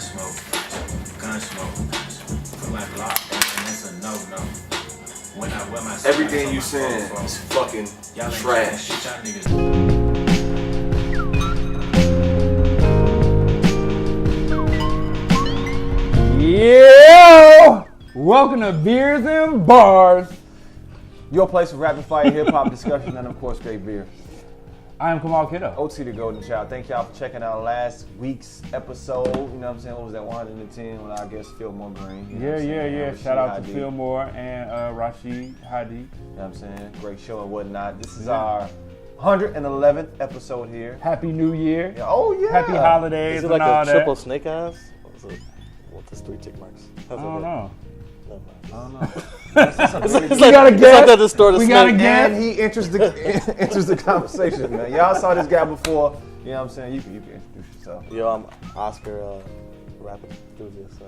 gun smoke. Feel like lockdown, it's a no-no. When I wear my everything you saying is fucking trash. Yeah! Welcome to Beers and Bars. Your place for rapid fire hip hop discussion and of course great beer. I am Kamal Kiddo. OT the Golden Child. Thank y'all for checking out last week's episode. You know what I'm saying? What was that, 110 when I guess Fillmore Green? You know Yeah. Shout out to Fillmore and Rashid Hadi. You know what I'm saying? Great show and whatnot. This is our 111th episode here. Happy New Year. Yeah. Oh yeah. Happy holidays Is it and like all a that. triple snake eyes? What this 3 tick marks? I don't know. I don't know. We got a guest. That distorted We got a snake. guest. And he enters the conversation, man. Y'all saw this guy before. You know what I'm saying? You can introduce yourself. Yo, I'm Oscar, rap enthusiast,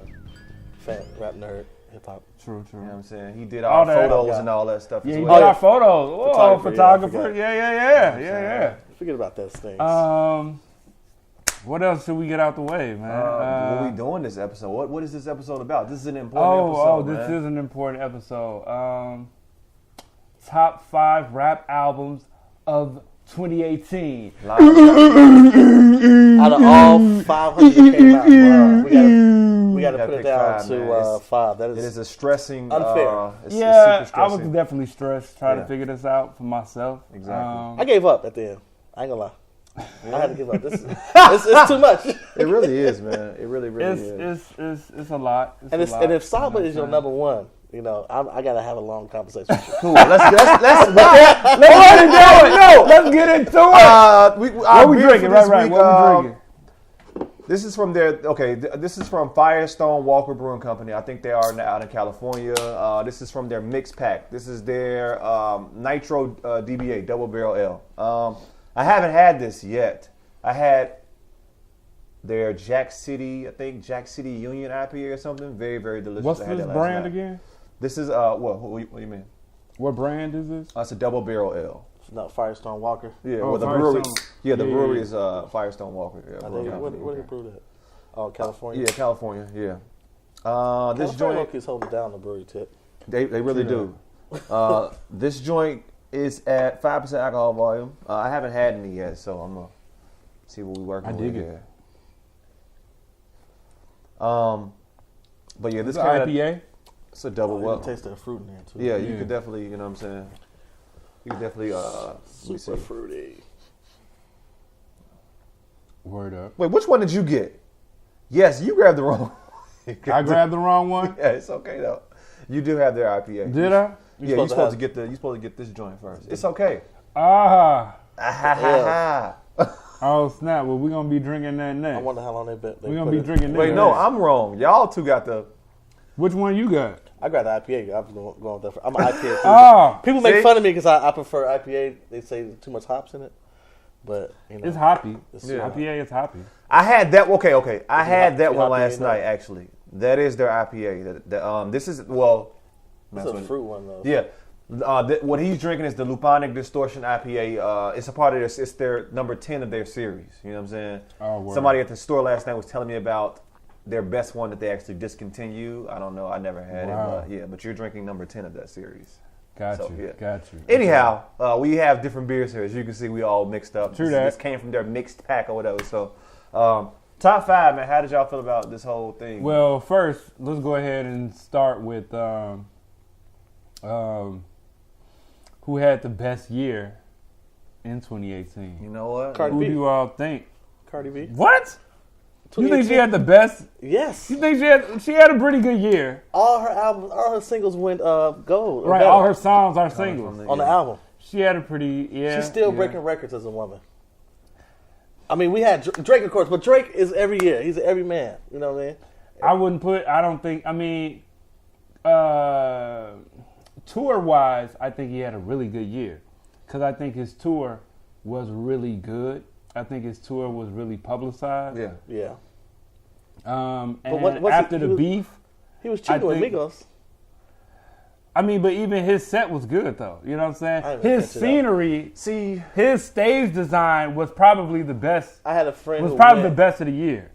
fan, rap nerd, hip hop. True. You know what I'm saying? He did All our that. photos and all that stuff Yeah, as he well. did our photos. Oh, Photographer, photographer. yeah, Yeah. Forget about those things. What else should we get out the way, man? What we doing this episode? What is this episode about? This is an important episode. This man. is an important episode. Top 5 rap albums of 2018. Out of all 500 that came out, we gotta put it down to 5. That It is a stressing. unfair. It's Yeah, super I was stressing. definitely stressed trying Yeah. to figure this out for myself. Exactly. I gave up at the end. I ain't gonna lie. I had to give up. It's too much. It really is, man. It really is. It's a lot. And if Saba is your number one, you know, I gotta have a long conversation with you. Cool. Let's get into it. what we drinking? Right. What we drinking? This is from their this is from Firestone Walker Brewing Company. I think they are out in California. This is from their mix pack. This is their Nitro DBA Double Barrel Ale. I haven't had this yet. I had their Jack City Union IPA or something. Very, very delicious. What's I had this that last brand night. again? This is what do you mean? What brand is this? It's a Double Barrel Ale. No, Firestone Walker. Yeah, Oh, well, the brewery. Firestone. Yeah, the Yeah, brewery yeah. is Firestone Walker. Yeah, I brewing think, company. what do you brew that? Oh, California. Yeah, California. Yeah. This California joint, keeps holding down the brewery tip. they really do. This joint is at 5% alcohol volume. I haven't had any yet, so I'm gonna see what we working I with dig it. here. But yeah, this It's kind of IPA. it's a double. You Well, can taste the fruit in there too. yeah, you Yeah. could definitely, you know what I'm saying. You could definitely let me Super see. fruity. Word up. Wait, which one did you get? Yes, you grabbed the wrong. I grabbed the wrong one. Yeah, it's okay though. You do have their IPA. Did I? Yeah, you're supposed to get this joint first. It's okay. Ah. Yeah. Oh snap! Well, we're gonna be drinking that I next. wonder how long they bet. We're gonna be drinking. Wait, that no, next. I'm wrong. Y'all two got the. Which one you got? I got the IPA. I'm going with that. I'm an IPA. Ah, People make See? fun of me because I prefer IPA. They say there's too much hops in it, but you know, it's hoppy. Yeah. IPA is hoppy. I had that. Okay. I had that you one IPA last though? night. Actually, that is their IPA. This is it's a fruit one though. Yeah. What he's drinking is the Luponic Distortion IPA. It's a part of this. It's their number 10 of their series. You know what I'm saying? Oh, word. Somebody at the store last night was telling me about their best one that they actually discontinue. I don't know. I never had Wow. it. But yeah, but you're drinking number 10 of that series. Got So, you. yeah. Got you. Anyhow, we have different beers here. As you can see, we all mixed up. True this, that. This came from their mixed pack or whatever. So, top 5, man. How did y'all feel about this whole thing? Well, first, let's go ahead and start with who had the best year in 2018. you know what? Cardi Who B. do you all think? Cardi B. What? You think she 2018? had the best? Yes. You think she had a pretty good year? All her albums, all her singles went gold. or Right, better all her songs are singles. on the album. She had a pretty, She's still breaking records as a woman. I mean, we had Drake, of course, but Drake is every year. He's every man. You know what I mean? Tour-wise, I think he had a really good year. Because I think his tour was really good. I think his tour was really publicized. Yeah. Yeah. And what's after he the beef, He was cheating with think- Migos. I mean, but even his set was good, though. You know what I'm I saying? haven't His checked it out. scenery, his stage design was probably the best. I had a friend Was who probably went. the best of the year.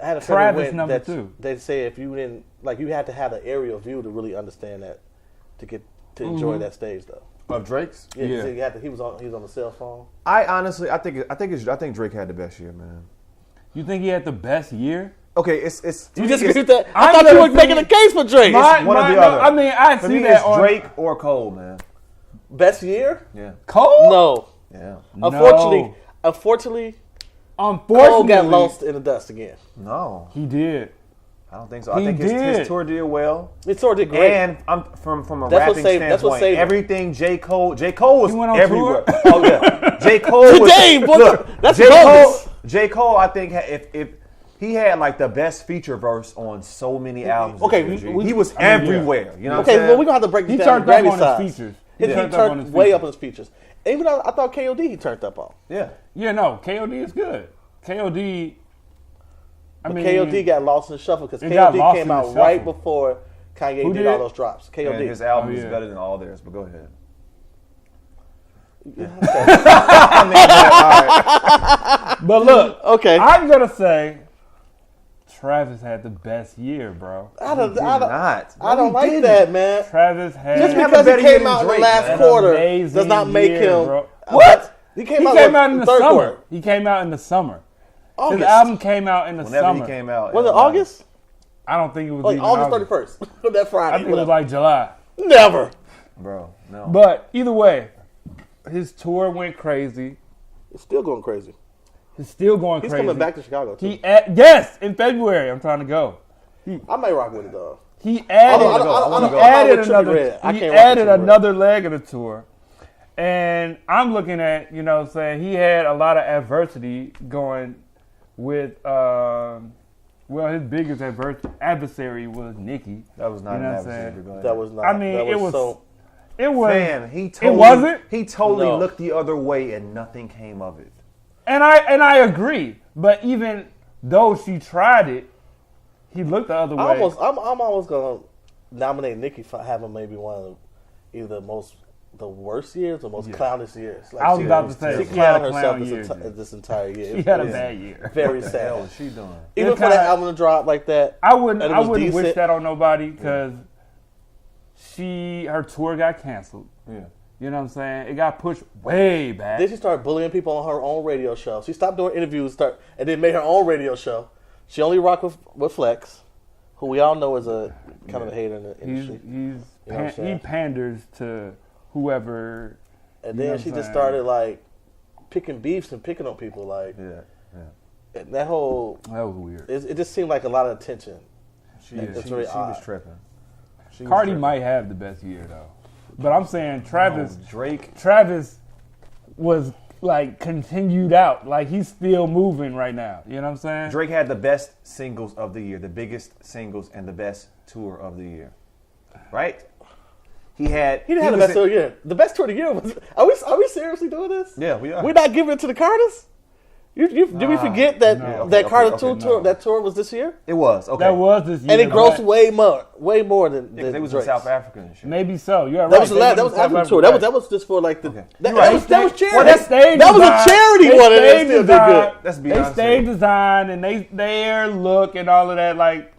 I had a Travis friend number that 2. They say if you didn't you had to have an aerial view to really understand that to enjoy that stage though. Of Drake's? Yeah, he was on the cell phone. I think Drake had the best year, man. You think he had the best year? Okay, it's You disagree with that? I'm I thought you gonna were making say- a case for Drake. one or the other. I mean, I For see me, that it's on Drake or Cole, man. Best year? Yeah. Cole. No. Yeah. Unfortunately, Cole got lost in the dust again. No, he did. I don't think so. I think his tour did well. His tour did great. And I'm from a That's what rapping saved- that's what standpoint, saved him. everything J. Cole was He went on everywhere. tour? Oh yeah, J. Cole was. Today, boy, that's J. bogus. Cole, I think if he had like the best feature verse on so many albums. Okay, this year, he was everywhere. You know what I'm Okay, saying? well, we're going to have to break He this down. turned up Grammy on sides. his features. He turned turned way up on his features. Even though I thought KOD he turned up on. Yeah. Yeah, no, KOD is good. KOD. KOD got lost in the shuffle because It got KOD lost came in the out shuffle. right before Kanye Who did did? all those drops. And KOD. his album Oh, is yeah. better than all theirs. But go ahead. But look, Okay. I'm gonna say Travis had the best year, bro. I don't He like didn't. that, man. Travis had Just have a because he better year came than out in the Drake, last man. quarter Amazing does not make year, him. bro. What? He He came out in the third summer. quarter. He came out in the summer. August. His album came out in the Whenever summer. he came out, Was it August? I don't think it was Like even August 31st. That Friday. I think it was like July. Never. bro. No, But either way, his tour went crazy. It's still going crazy. He's still going He's crazy. coming back to Chicago too. Yes, in February. I'm trying to go. I may rock with it though. He added, I wanna go. he added I'm not with Trippie another. Redd. I He can't rock added with Trippie Redd. another leg of the tour, and I'm looking at saying he had a lot of adversity going with. Well, his biggest adversary was Nicki. that was not You know an what I'm adversary. saying? Go ahead. That was not. I mean, that it was. so. It was. Man, he totally, wasn't? He totally No. looked the other way and nothing came of it. And I agree, but even though she tried it, he looked the other way. I'm almost gonna nominate Nicki for having maybe one of either the worst years or most clownish years. Like I was about to say she she had clowned a herself clown year. this entire year. She had a It was bad year. Very What the hell sad. was she doing? Even It for that kinda- album to drop like that, I wouldn't and it was wish decent. that on nobody because her tour got canceled. Yeah. You know what I'm saying? It got pushed way back. Then she started bullying people on her own radio show. She stopped doing interviews, and then made her own radio show. She only rocked with Flex, who we all know is a kind of a hater in the industry. He's You know what I'm he saying? panders to whoever. And you know then what she I'm just saying? started like picking beefs and picking on people. Like and that whole, That was weird. it just seemed like a lot of attention. She It's very was odd. tripping. She was Cardi tripping. might have the best year though, but I'm saying Travis. Drake. Travis was like continued out, like he's still moving right now. You know what I'm saying? Drake had the best singles of the year, the biggest singles, and the best tour of the year. Right? He didn't He didn't have the best tour of the year. The best tour of the year was. Are we seriously doing this? Yeah, we are. We're not giving it to the Carters. Did we forget that no. that Carter Okay, tour no. that tour was this year? It was. Okay. That was this year, And it grossed but way more than They was in Drake's. South Africa and shit. maybe so. You're right. That was the They last. That went was to after the South tour. Africa. That was just for like the. Okay. That, Right. that was charity. Well, that stage that was design- a charity they one, and stage they still did design- good. That's They Beyonce. stage design and their look and all of that. Like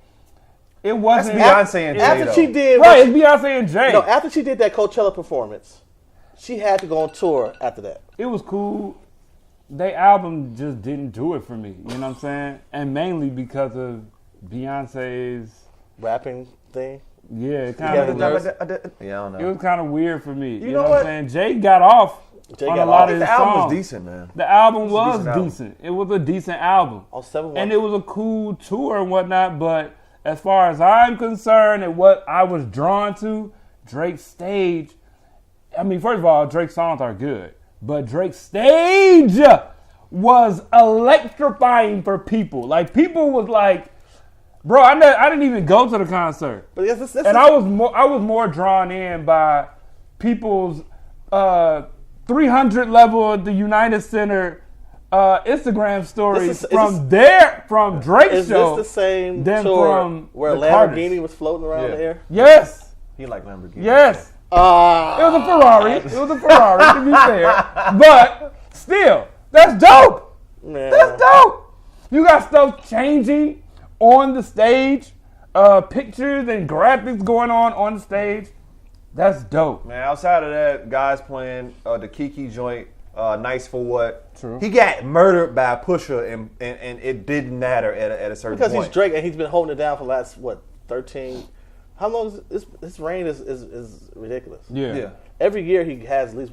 it wasn't That's Beyonce and Jay, After though. she did, Right, it's Beyonce and Jay. No, after she did that Coachella performance, she had to go on tour after that. It was cool. They album just didn't do it for me. You know what I'm saying? And mainly because of Beyonce's. Rapping thing. Yeah, it Yeah, kind of. the Yeah, I don't It know. was kind of weird for me. You know know what what? I'm saying? Jay got off Jay on got a lot off. of his The album songs. was decent, man. The album a was decent album. decent. It was a decent album. On 7-1. And it was a cool tour and whatnot, but as far as I'm concerned and what I was drawn to, Drake's stage, I mean, first of all, Drake's songs are good, but Drake's stage was electrifying for people. Like, people was like, bro, I didn't even go to the concert. But yes, that's And I was more drawn in by people's 300 level at the United Center Instagram stories from Drake's Is show. this the same than tour from where the Lamborghini Carters. was floating around Yeah. the air? Yes, He like Lamborghini. yes. It was a Ferrari. It was a Ferrari, to be fair. But still, that's dope. Man. That's dope. You got stuff changing on the stage, pictures and graphics going on the stage. That's dope. Man, outside of that, guys playing the Kiki joint, Nice for What. True. He got murdered by Pusha, and it didn't matter at a certain Because point. he's Drake and he's been holding it down for the last 13. How long is his reign is ridiculous. Yeah. Every year he has at least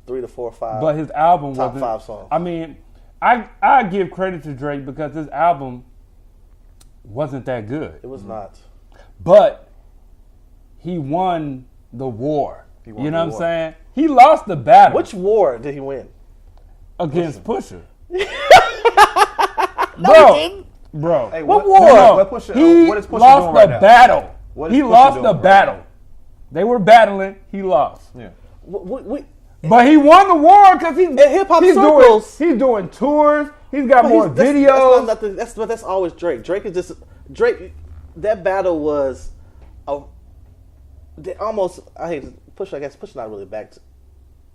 3 to 4 or 5. But his album top wasn't. 5 songs. I mean, I give credit to Drake because his album wasn't that good. It was not. But he won the war. He won you know the what I'm war. saying? He lost the battle. Which war did he win? Against Pusha. Bro. Hey, What what war? No, what Pusha, He what is Pusha lost doing right the now? battle. What is He Pusha lost doing the right battle. now? They were battling. He lost. Yeah. But he won the war because he's In hip-hop he's circles. Doing, he's doing tours. He's got more That's videos. not nothing. That's always Drake. Drake is just Drake. That battle was almost. I hate to Pusha. I guess Pusha not really back. He's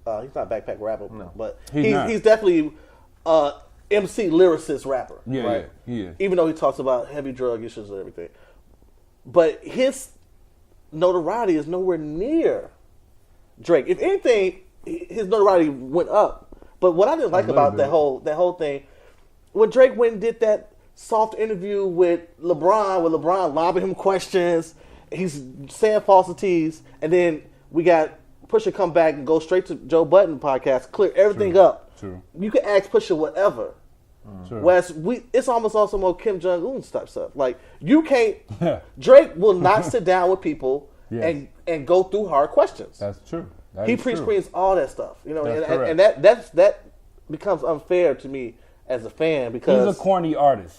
not a backpack rapper. No. But He's he's definitely MC lyricist rapper. Yeah, right? yeah, he is. Even though he talks about heavy drug issues and everything, but his notoriety is nowhere near Drake. If anything, his notoriety went up. But what I didn't like about that whole thing, when Drake went and did that soft interview with LeBron lobbing him questions, he's saying falsities, and then we got Pusha come back and go straight to Joe Budden podcast, clear everything up. True. You can ask Pusha whatever. Sure. Whereas it's almost also more Kim Jong-un type stuff. Like you can't. Drake will not sit down with people Yes. and go through hard questions. That's true. That He is true. pre-screens all that stuff, you know, That's and correct. that becomes unfair to me as a fan because He's a corny artist.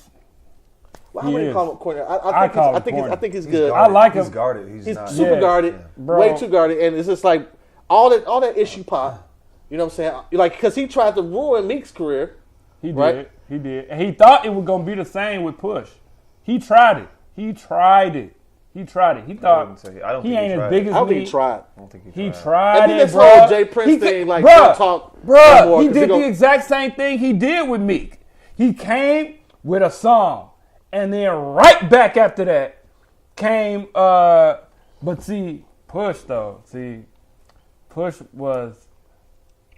well, how he many is. call him corny? I call him corny. I think he's good. I like him. He's guarded. He's not, super Yeah. guarded, Bro. way too guarded, and it's just like all that issue pop. You know what I'm saying? Like because he tried to ruin Meek's career. He did. Right? He did. And he thought it was going to be the same with Push. He tried it. He thought wouldn't say- I don't he think he ain't as tried big it. as I don't think me. he tried. I don't think He tried. tried And then it, this bro. whole Jay Prince He thing, like, bruh, don't talk no more, bruh, he 'cause he did gon- the exact same thing he did with Meek. He came with a song, and then right back after that came, but see, Push was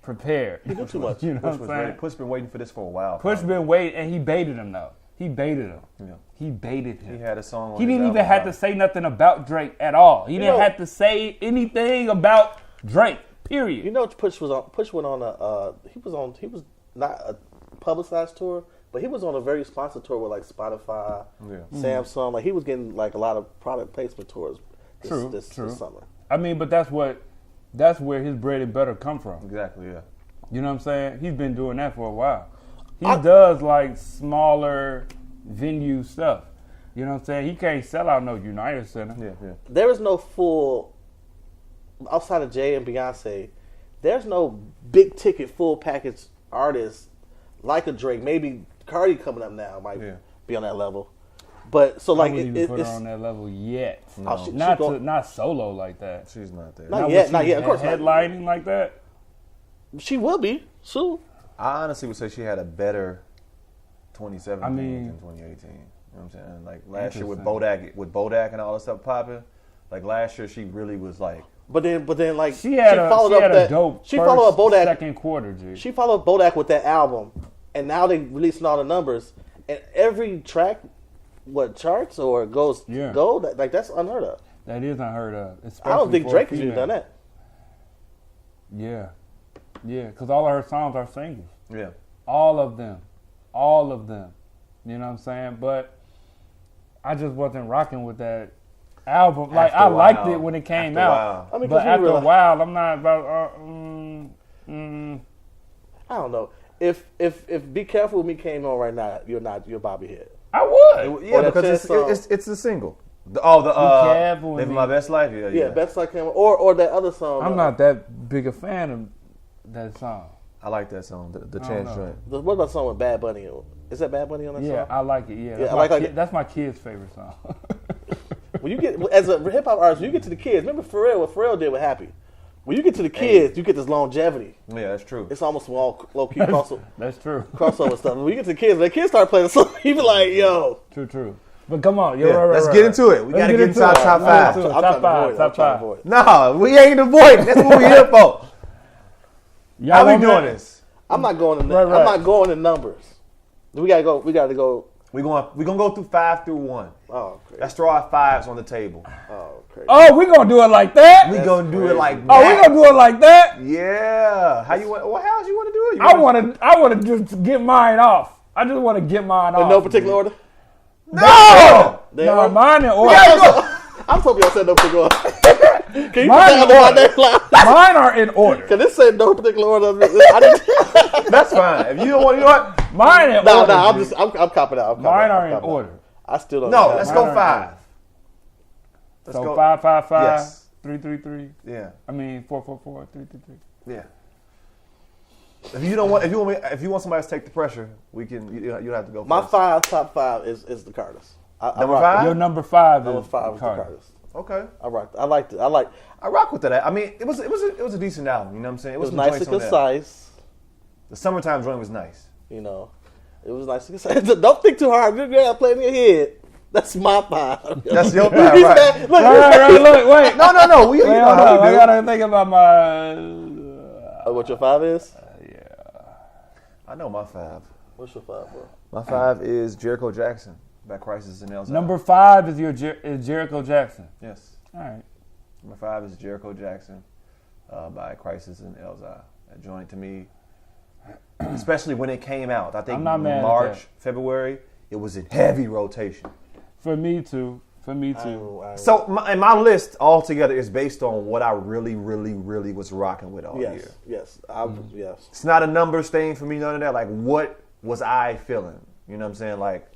prepared. He knew too much. You know what Push I'm was saying? ready. Push been waiting for this for a while. Push probably. been waiting, and he baited him though. He baited him. Yeah. He baited him. He had a song. On He his didn't even album, have to say nothing about Drake at all. He didn't know- have to say anything about Drake. Period. You know, Push went on a he was not a publicized tour, but he was on a very sponsored tour with like Spotify, Samsung. Like he was getting like a lot of product placement tours this summer. I mean, but that's where his bread and butter come from. Exactly. Yeah. You know what I'm saying? He's been doing that for a while. He does like smaller venue stuff. You know what I'm saying? He can't sell out no United Center. Yeah. There is no full outside of Jay and Beyonce. There's no big ticket full package artist like a Drake. Maybe Cardi coming up now might be on that level. But so I like wouldn't even put her it's on that level yet. Oh, she Not solo like that. She's not there. Not when yet, she not yet. Of course not. headlining like that. She will be soon. I honestly would say she had a better 2017 I mean- than 2018. You know what I'm saying? Like last year with Interesting. Bodak and all that stuff popping. Like last year, she really was like. But then like She had followed a that. dope She followed up Bodak. second quarter, G. She followed Bodak with that album, and now they releasing all the numbers. And every track, charts or goes gold? Like that's unheard of. That is unheard of. I don't think especially for a Drake has even female. done that. Yeah, because all of her songs are singles. Yeah. All of them. You know what I'm saying? But I just wasn't rocking with that album. Like, After I a liked while. it when it came After a out. while. I mean, 'cause But you after a realize- while, I'm not about. I don't know. If Be Careful With Me came on right now, you're Bobby Head. I would. Yeah, Or the because Chance it's a single. Careful With Living Me. My Best Life. Yeah, Best Like came on, or that other song. I'm not that big a fan of that song. I like that song, the I Chance don't know. joint. What about the song with Bad Bunny? Is that Bad Bunny on that Yeah, song? I like it. Yeah, Yeah, I like that's my kid's favorite song. When you get as a hip hop artist, when you get to the kids. Remember what Pharrell did with Happy. When you get to the kids, you get this longevity. Yeah, that's true. It's almost all low key crossover That's true. stuff. When you get to the kids, when the kids start playing the song, you be like, yo. True. But come on, Let's get into it. We got to get into our top five. Top five. No, we ain't avoiding. That's what we here for. How we doing this? I'm not going to. Right. I'm not going in numbers. We gotta go. We gotta go. We're gonna go through 5 through 1. Oh, crazy. Let's throw our 5s on the table. Oh, crazy. Oh, we gonna do it like that? We gonna do it like that. Oh, we gonna do it like that? Yeah. How you want? Well, how you want to do it? I want to just get mine off. I just want to get mine off. In no particular order. No. No, mine in order. I'm hoping y'all said no particular order. Can you Mine put that on that line? Mine are in order. Can this say no particular order? That's fine. If you don't want, you know what? Mine in No, order. I'm copping out. Mine are in order. I still don't. No, know. let's go 5. Let's So go 5, 5, 5, Yes. 3, 3, 3. Yeah. I mean 4, 4, 4, 3, 3, 3. Yeah. If you don't want, if you want somebody to take the pressure, we can. You have to go. My first. top five is the Carters. Number 5. Your number 5 Number is 5 is the Carter. Carters. Okay. I rocked. I liked it. I rock with that. I mean, it was a decent album. You know what I'm saying? It was some nice joints and on there. concise. The summertime joint was nice. You know, it was nice and concise. Don't think too hard. You gotta play in your head. That's my 5. That's your 5, right? Look, Right, look, wait. No. We Wait, know hold how on. we I do. gotta think about my. what your 5 is? I know my 5. What's your 5, bro? My 5 is Jericho Jackson by Crisis and Elzai. Number 5 is is Jericho Jackson. Yes. All right. Number 5 is Jericho Jackson by Crisis and Elzai. That joint to me, especially when it came out, I think I'm not mad at March, that. February, it was in heavy rotation. For me too. So my list altogether is based on what I really, really, really was rocking with all year. Yes. Yes. It's not a numbers thing for me, none of that. Like, what was I feeling? You know what I'm saying? Like,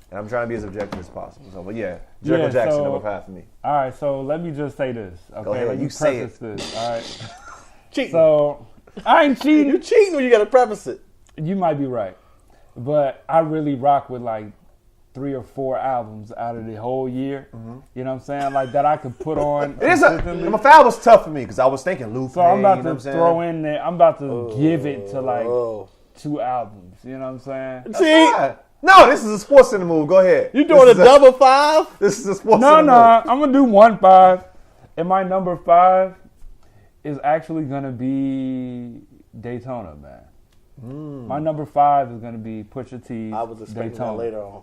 and I'm trying to be as objective as possible. So, but yeah, Jericho Jackson, number 5 for me. All right, so let me just say this. Okay, Go ahead, let me you say preface this. All right. Cheating. So I ain't cheating. You cheating when you gotta preface it. You might be right, but I really rock with like 3 or 4 albums out of the whole year. You know what I'm saying? Like that I could put on. It is consistently. number 5 was tough for me because I was thinking Luponic. So I'm about you know to what I'm throw saying? in there. I'm about to give it to like 2 albums. You know what I'm saying? See, Fine. No, this is a Sports Center move. Go ahead. you doing a double 5? This is a Sports No, Center move. I'm gonna do 1 5, and my number 5 is actually gonna be Daytona, man. My number 5 is gonna be Pusha T's I was expecting Daytona. that later on.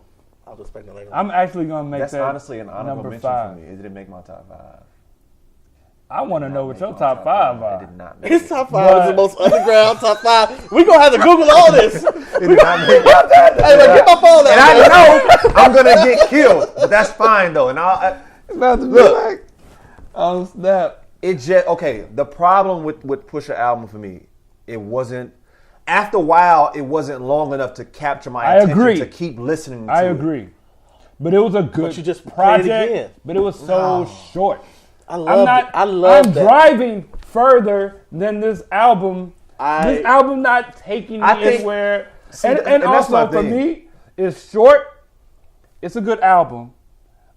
I'm actually gonna make That's that honestly an honorable number mention 5. for me. It didn't make my top 5. I want to know what Make your my top 5 It are. did not make His it. top 5 is the most underground top 5. We gonna have to Google all this. It did not make my Hey, man, get my phone out. And I know I'm gonna get killed, but that's fine though. And About to be Look. like, oh snap! it just okay. The problem with Pusha album for me, it wasn't. After a while, it wasn't long enough to capture my I attention agree. to keep listening to I it. agree, but it was a good But you just play it project. again. But it was so short. I love it. I love I'm that. driving further than this album. I- This album not taking me I think- anywhere. See, and and that's also my for thing. me, it's short. It's a good album,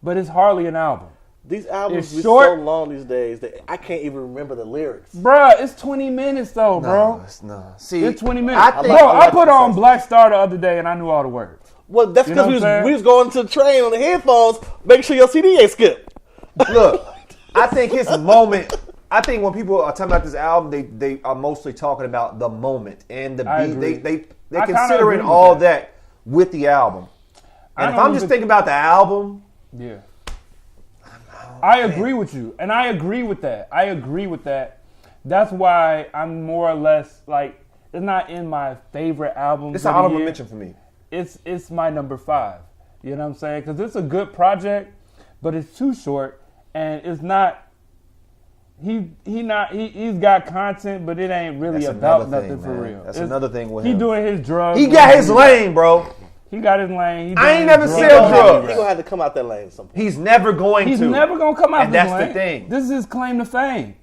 but it's hardly an album. These albums It's be short. so long these days that I can't even remember the lyrics. Bruh, it's 20 minutes though, bro. No. See, It's 20 minutes. I think, I put on Black Star the other day and I knew all the words. Well, that's You know because what I'm saying? we was going to the train on the headphones, making sure your CD ain't skipped. look. I think his moment. I think when people are talking about this album, they are mostly talking about the moment and the I beat. agree. They're I kinda considering agree with all that. that with the album. And if don't I'm just even- thinking about the album, Yeah. I agree with you. And I agree with that. That's why I'm more or less like, it's not in my favorite albums. it's an of the honorable year. mention for me. It's my number 5. You know what I'm saying? Because it's a good project, but it's too short and it's not. He's got content, but it ain't really That's about another nothing thing, for man. real. That's another thing with he him. doing his drugs. He got his lane, bro. He got his lane. He I doing ain't his never drugs. sell drugs. He gonna have to come out that lane at some point. He's never going He's to. never gonna come out And this that's the lane. thing. This is his claim to fame.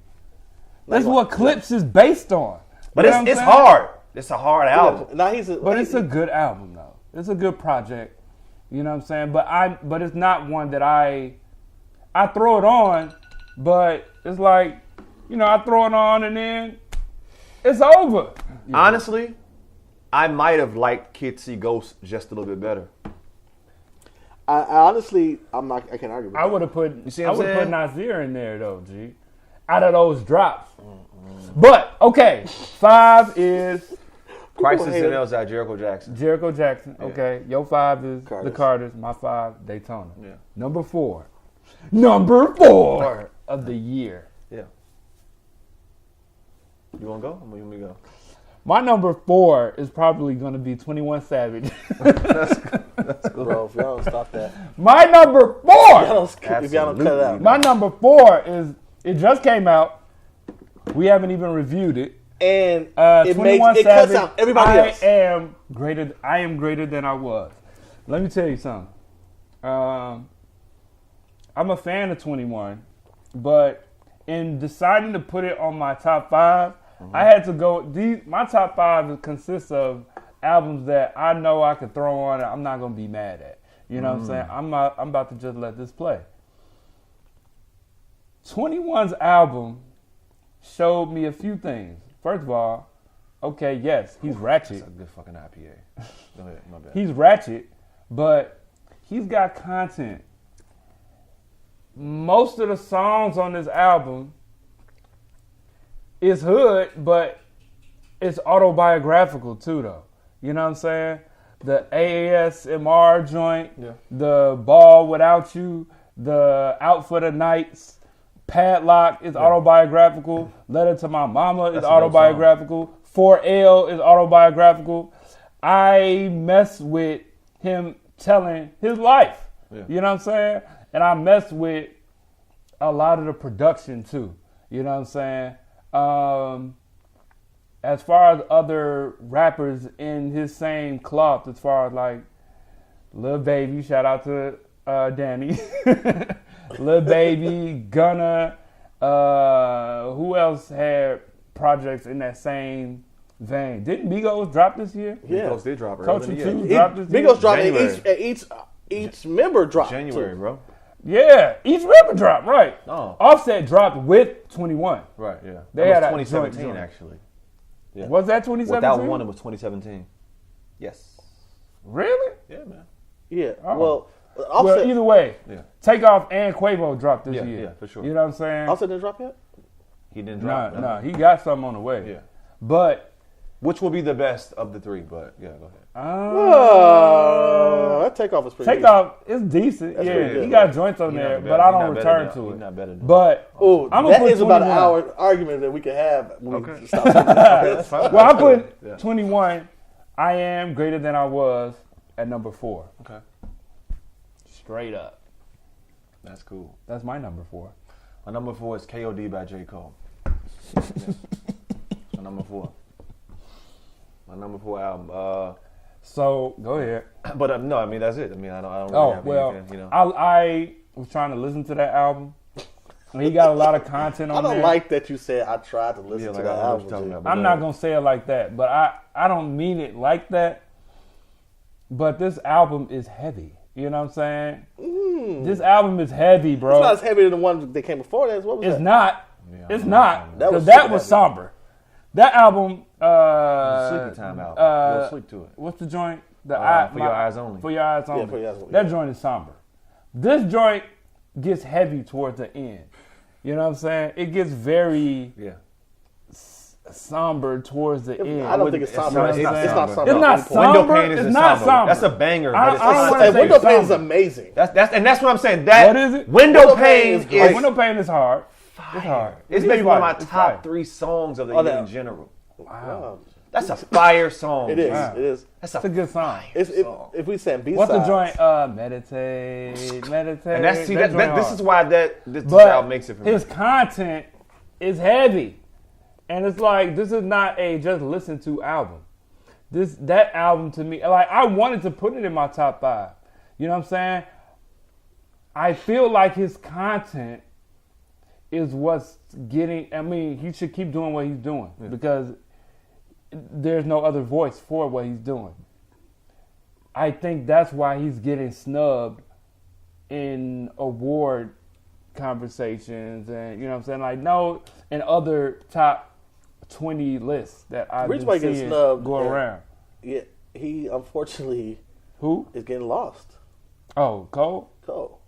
That's what Clips is based on. But You know what I'm it's saying? hard. It's a hard album. Now But it's a good album though. It's a good project. You know what I'm saying? But it's not one that I throw it on, but it's like, you know, I throw it on and then it's over. Honestly, I might have liked Kids See Ghosts just a little bit better. I honestly, I can't argue with I would have put saying? Nasir in there though, G. Out of those drops. But okay, 5 is Crisis hate in it. outside Jericho Jackson. Jericho Jackson. Yeah. Okay, your 5 is the Carters. Carters. My 5, Daytona. Yeah. Number 4 of the year. Yeah. You want to go? Or you want me to go? My number 4 is probably going to be 21 Savage. bro. If y'all don't stop that, My number 4. if y'all don't cut it out, My number 4 is it just came out. We haven't even reviewed it. and 21 it Savage, cuts out everybody else. I am greater than I was. Let me tell you something. I'm a fan of 21, but in deciding to put it on my top 5, I had to go. My top 5 consists of albums that I know I could throw on and I'm not gonna be mad at. You know what I'm saying? I'm about to just let this play. 21's album showed me a few things. First of all, okay, yes, he's ratchet. That's a good fucking IPA. Go ahead, my bad. He's ratchet, but he's got content. Most of the songs on this album is hood, but it's autobiographical too, though. You know what I'm saying? The ASMR joint, the Ball Without You, the Out for the Nights, Padlock is autobiographical. Letter to My Mama is autobiographical. 4L is autobiographical. I mess with him telling his life. Yeah. You know what I'm saying? And I mess with a lot of the production too. You know what I'm saying? As far as other rappers in his same cloth, as far as like Lil Baby, shout out to Danny. Lil Baby, Gunna, who else had projects in that same vein? Didn't Migos drop this year? Yeah. Migos did drop Culture earlier. 2 Yeah. dropped this year? Migos dropped January. each member dropped January, too. bro. Yeah, each rapper dropped, right. Oh. Offset dropped with 21. Right, yeah. They That had was a joint 2017, joint. actually. Yeah. Was that 2017? Without one, it was 2017. Yes. Really? Yeah, man. Yeah. Oh. Well, Well, Offset, either way, Yeah. Takeoff and Quavo dropped this Yeah, year. yeah, for sure. You know what I'm saying? Offset didn't drop yet. He didn't drop. No, he got something on the way. Yeah. But Which will be the best of the 3, but yeah, go ahead. That takeoff is pretty. Takeoff is decent. That's Yeah, pretty good, he got man. joints on He there, not but better- I he don't not better return than- to he it. not better than- But Oh, I'm gonna that put is about an 21. hour argument that we could have. When Okay. we stop. That's fine. well, I put Yeah. 21. I am greater than I was at number 4. Okay. Straight up. That's cool. That's my number 4. My number 4 is KOD by J. Cole. Yeah. My number 4. My number 4 album. So go ahead. But no, I mean that's it. I mean I don't really Oh have well, anything, you know. I was trying to listen to that album. And he got a lot of content on I don't there. like that you said I tried to listen Yeah, to like, that I know what album. you're talking G. about. I'm not gonna say it like that, but I don't mean it like that. But this album is heavy. You know what I'm saying? This album is heavy, bro. It's not as heavy as the one that came before that. What was It's that? not. Yeah, It's I know. not. That was That super was heavy. somber. That album. Sleepy Time album. Go sleep to it. What's the joint? For Your Eyes Only. For Your Eyes Only. For Your Eyes Only, That yeah. joint is somber. This joint gets heavy towards the end. You know what I'm saying? It gets very Yeah. somber towards the end. I don't think it's somber. It's not It's not somber. somber. It's not somber. Window Pane It's is not somber. somber. That's a banger. I But it's don't not wanna And say Window Pane is somber. amazing. that's what I'm saying. That What is it? Window Window Pane Pane is is great. Window Pane is hard. It's hard. It's It maybe is one of fire. my It's top fire. 3 songs of the Oh, year that- in general. Wow. That's a fire song. It is. Wow. It is. That's It's a good song. If we said B-sides. What's the joint? Meditate. And that's see That that, joint this hard. is why this But album makes it for me. his content is heavy, and it's like this is not a just listen to album. That album to me, like I wanted to put it in my top 5. You know what I'm saying? I feel like his content is what's getting. I mean, he should keep doing what he's doing because there's no other voice for what he's doing. I think that's why he's getting snubbed in award conversations and you know what I'm saying, like no, and other top 20 lists that I've Reason been why he gets seeing snubbed, go yeah. around. Yeah, he unfortunately Who? is getting lost. Oh, Cole? Cole.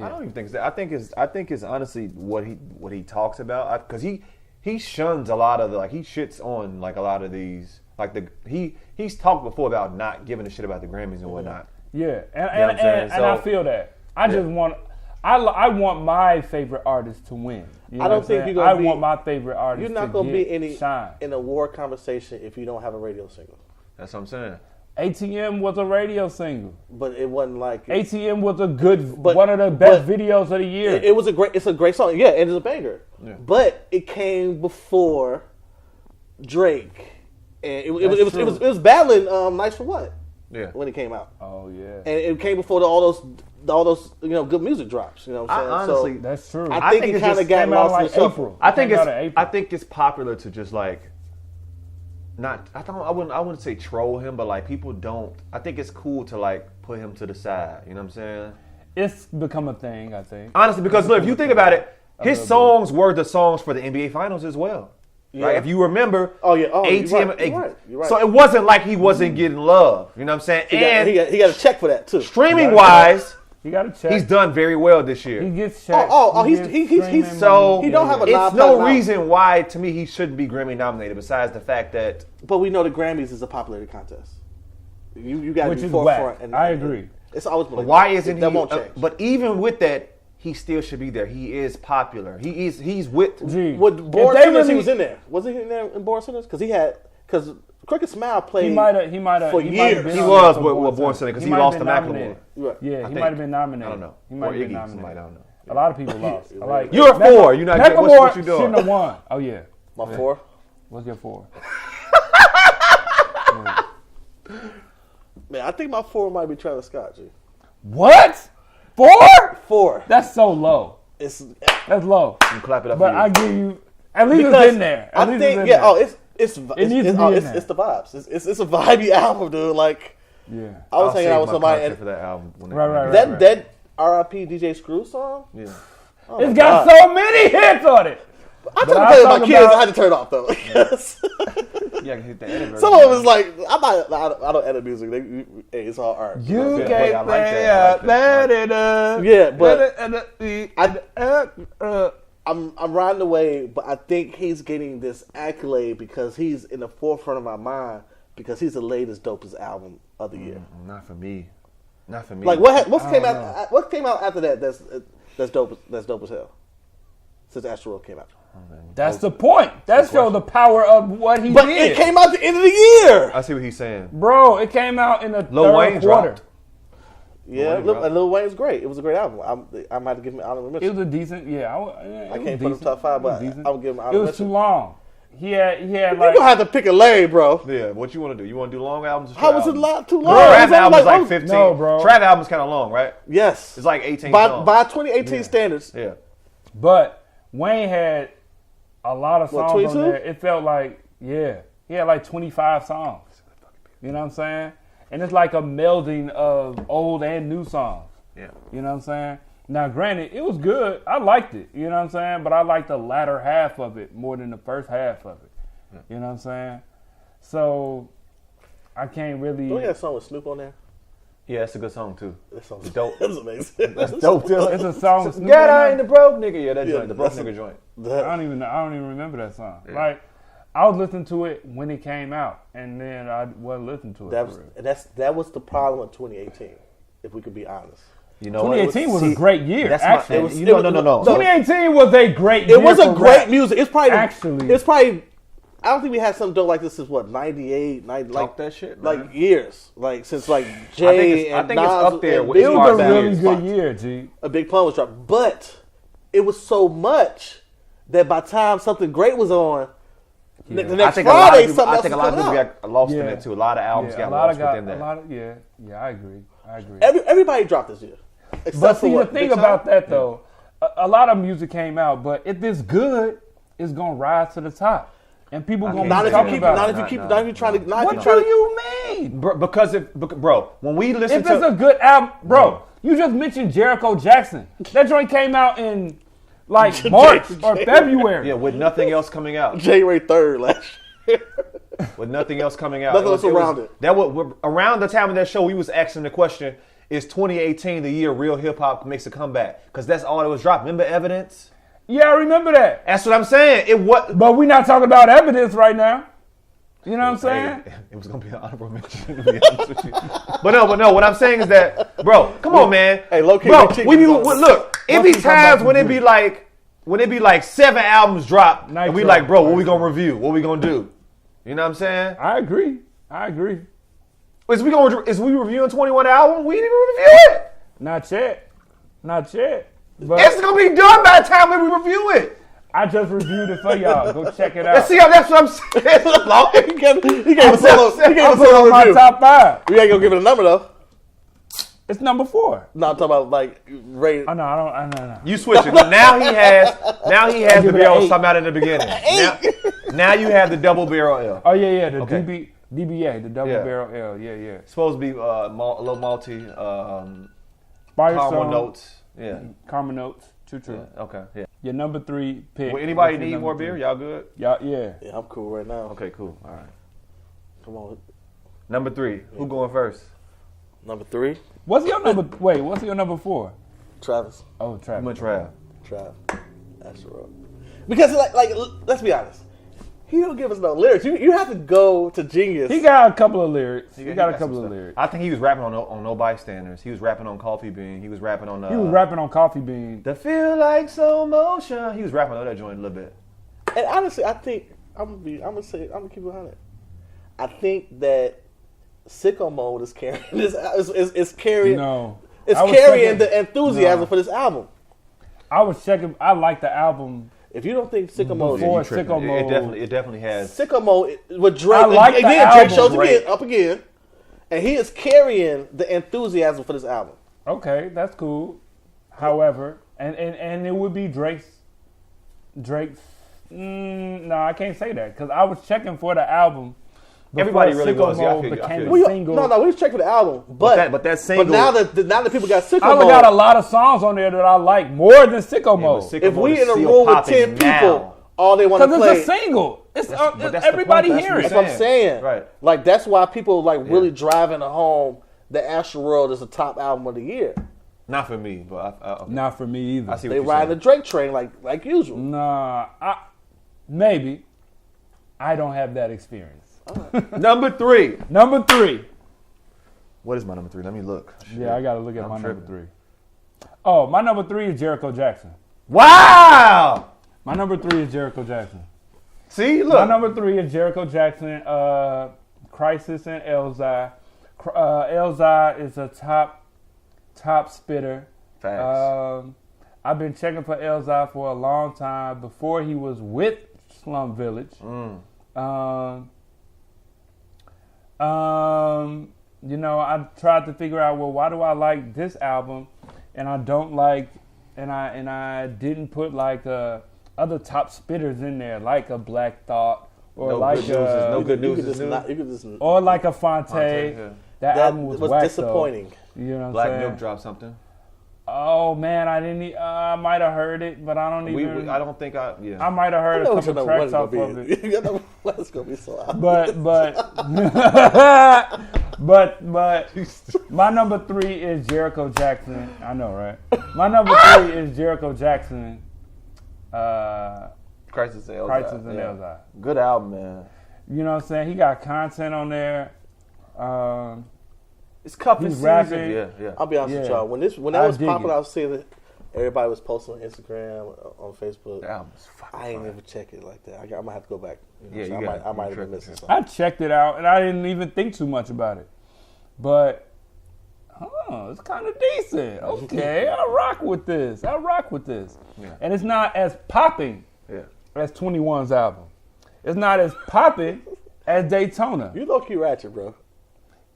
I don't even think so. I think it's honestly what he talks about, because he shuns a lot of the, like, he shits on like a lot of these, like he's talked before about not giving a shit about the Grammys and whatnot. Yeah, and So, I feel that. I just want. I want my favorite artist to win. You know I don't what I'm think saying? you're gonna I want my favorite artist. You're not to gonna get be any shine. in a war conversation if you don't have a radio single. That's what I'm saying. ATM was a radio single. But it wasn't like ATM was a good, one of the best videos of the year. It was it's a great song. Yeah, and it's a banger. Yeah. But it came before Drake, and it was battling Nice for What. Yeah. When it came out. Oh yeah. And it came before all those good music drops. You know what I'm saying? Honestly, That's true. I think it kind of got came out lost in like the shuffle. April. I think Came out in April. I think it's popular to just like not. I wouldn't say troll him, but like people don't. I think it's cool to like put him to the side. You know what I'm saying? It's become a thing, I think. Honestly, because look, if you think about it, his songs were the songs for the NBA Finals as well. Yeah. Right? If you remember, ATM. You're right. So it wasn't like he wasn't getting love. You know what I'm saying? He got a check for that too. Streaming wise, You got to check. he's done very well this year. He gets checked. He's So he don't have a it's no non-platinum. reason why to me he shouldn't be Grammy nominated. Besides the fact that But we know the Grammys is a popularity contest. You got to Which be is forefront. whack. I agree. It's always been. But why isn't that he? won't change. But even with that, he still should be there. He is popular. He's with. Gee, With Born if they Sinners, he really- was in there. Was he in there in Born Sinners? Because Crooked Smile played. He might have. for He years. been He on was there with for Born Center because he might have lost been to nominated. Macklemore. Right. Yeah, he think. might have been nominated. I don't know. He might Or have been Iggy, nominated. somebody, I don't know. A lot of people lost. I like You're a four. You're not getting Macklemore what you doing. shouldn't have won. Oh yeah. My 4. What's your 4? Man, I think my 4 might be Travis Scott. G. What? 4? 4. That's so low. It's That's low. And clap it up. But for I you. give you. At least because it's in there. At I least think it's in yeah. there. Oh, it's needs to be in there. It's the vibes. It's a vibey album, dude. Like Yeah. I was I'll hanging save out with my somebody content and for that album. When Right. that R.I.P. DJ Screw song. Yeah. Oh my It's got God. so many hits on it. I But took I to play with my talk kids. about- I had to turn it off though. Because Yeah, I can hit the edit version. some of them is like I don't edit music. Hey, it's all art. You Yeah, can't I like play that. I like that. better. Yeah, but I'm riding the wave, but I think he's getting this accolade because he's in the forefront of my mind because he's the latest dopest album of the year. Not for me. Not for me. Like what came out after that that's dope as hell since Astro World came out. That's the point. That shows the power of what he But did. it came out at the end of the year. I see what he's saying. Bro, it came out in the Lil third Wayne quarter. dropped. Yeah, Lil Wayne Lil Wayne's great. It was a great album. I might have given him honorable It mention. was a decent, yeah. I can't put him top 5, but I would give him It honorable was too mention. long. He had You're like gonna have to pick a lane, bro. Yeah, what you want to do? You want to do long albums? Or How short was it albums? too long? Trap It was album's like oh, 15. No, bro. Trap album's kind of long, right? Yes, It's like 18 by songs. 2018 standards. Yeah. But Wayne had a lot of What, songs on 22? there. It felt like, yeah, he had like 25 songs. You know what I'm saying? And it's like a melding of old and new songs. Yeah. You know what I'm saying? Now, granted, it was good. I liked it. You know what I'm saying? But I liked the latter half of it more than the first half of it. You know what I'm saying? So I can't really. Don't you have a song with Snoop on there? Yeah, it's a good song too. That song's dope. That's amazing. That's Dope, too. It's a song. with Snoop Get on out there. in the broke nigga. Yeah, that Yeah, joint, the broke that's nigga joint. I don't even remember that song. Like I was listening to it when it came out, and then I wasn't listening to it. That for was real. that was the problem with 2018. If we could be honest, You know 2018 was See, a great year. That's Actually, my, you know, no. 2018 was a great year. it was a for great rap. music. It's probably Actually. It's probably. I don't think we had something dope like this since what 98, 90, Talk like that shit, like man. years, like since like Jay I and think it's Nas up there and with- It Biggie was a dropped really out. good year, G. A Big Pun was dropped, but it was so much that by the time something great was on, the I next think a lot Friday of people, something I else think a was lot of coming people out. got lost in Yeah. it too. A lot of albums Yeah, got a lot lost of within that. Yeah, I agree. Everybody dropped this year, except But for see, the what, thing Big about Sean? that though, a lot of music came out, but if it's good, it's gonna rise to the top, and people gonna Not be if you talking keep, about not it. if you keep, No, not if you trying to, not if What you trying do to. you mean? Because bro, when we listen If it's to a good album, bro, you just mentioned Jericho Jackson. That joint came out in like March or February. yeah, with nothing else coming out, January 3rd last year. with nothing else coming out, Nothing else around it. That was around the time of that show. We was asking the question: is 2018 the year real hip hop makes a comeback? Because that's all that was dropped. Remember Evidence? Yeah, I remember that. That's what I'm saying. But we're not talking about Evidence right now. You know what I'm saying? It was gonna be an honorable mention, to be honest with you. But no. What I'm saying is that, bro, come on, man. Hey, low-key, bro, look, look. It be times when it be like 7 albums drop, Nitro. and we like, bro, what we gonna review? What we gonna do? You know what I'm saying? I agree. Is we reviewing 21 album? We didn't even review it. Not yet. But It's gonna be done by the time we review it. I just reviewed it for y'all. Go check it out. See, that's what I'm saying. He gave us a my review. top 5. We ain't gonna give it a number though. It's number 4. No, I'm talking about like rate. Oh no, I don't. You switch it. Now he has the give it barrel an 8. talking about in the beginning. Now you have the double barrel L. Oh yeah, the Okay. DBA, the double Yeah. barrel L. Yeah. It's supposed to be a little malty, Firestone, caramel notes. Yeah. Caramel notes. True. Yeah. Okay. Yeah. Your number 3 pick. Well, anybody What's your need number more 3? beer? Y'all good? Yeah. Yeah, I'm cool right now. Okay, cool. All right. Come on. Number 3. Who going first? Number 3, What's your number? Wait, what's your number 4? Travis. Oh, Travis. I'm gonna try. Trav. That's the road. Because like, let's be honest. He don't give us no lyrics. You have to go to Genius. He got a couple of lyrics. He got a some couple of stuff. lyrics. I think he was rapping on No Bystanders. He was rapping on Coffee Bean. He was rapping on. He was rapping on Coffee Bean. The Feel Like Slow Motion. He was rapping on that joint a little bit. And honestly, I think I'm gonna keep it 100. I think that Sicko Mode is carrying this. Is carrying. No. It's I was carrying checking- the enthusiasm No. for this album. I was checking. I like the album. If you don't think Sicko Mode, Before is Sicko Mode. It definitely has. Sicko Mode with Drake, I like the again, album. Drake shows Drake. up again, and he is carrying the enthusiasm for this album. Okay, that's cool. However, and it would be Drake's. No, I can't say that because I was checking for the album. Everybody before really Sicko was. Yeah, I Mode feel you. became We, a single. no, we was checking for the album, but that single. But now that people got Sicko I Mode, got a lot of songs on there that I like more than Sicko Mode. Sicko if Mode we is in a still room with popping 10 now. people, all they want to Because play. it's a single. It's but that's the everybody point. hears That's it. what I'm saying. Right. Like that's why people like really driving home that Astral World is the top album of the year. Not for me, but okay. Not for me either. I see what They you're ride the saying. Drake train like usual. Nah, maybe. I don't have that experience. Number 3. Number 3. What is my number 3? Let me look. Yeah, I got to look at I'm my tripping. number 3. Oh, my number 3 is Jericho Jackson. Wow. My number 3 is Jericho Jackson. See, My look. number 3 is Jericho Jackson, Crisis and Elzai. Elzai is a top spitter. Facts. I've been checking for Elzai for a long time before he was with Slum Village. You know, I tried to figure out, well, why do I like this album, and I don't like, and I didn't put like other top spitters in there, like a Black Thought or No like Good News is no good news. You could is just new. not. You could just. or like a Fonte. yeah. That album was whack, disappointing. though. You know what I'm Black saying? Milk dropped something. Oh man, I didn't. I might have heard it, but I don't even. I don't think I. Yeah. I might have I heard a know what your couple number tracks one's off gonna of be. it. Your number one's gonna be so out. But my number 3 is Jericho Jackson. I know, right? My number 3 is Jericho Jackson. Crisis and Elzai. Crisis and Elzai. Good album, man. You know what I'm saying? He got content on there. It's cuffing He's season. rapping. Yeah. I'll be honest with Yeah. y'all. When that I was dig popular, it. I was seeing it. Everybody was posting on Instagram, on Facebook. The album's fucking I ain't fire. never check it like that. I might have to go back. Yeah, so you I gotta- might you have been tripping. missing something. I checked it out, and I didn't even think too much about it. But, it's kind of decent. Okay, I rock with this. Yeah. And it's not as popping Yeah. as 21's album. It's not as popping as Daytona. You low key ratchet, bro.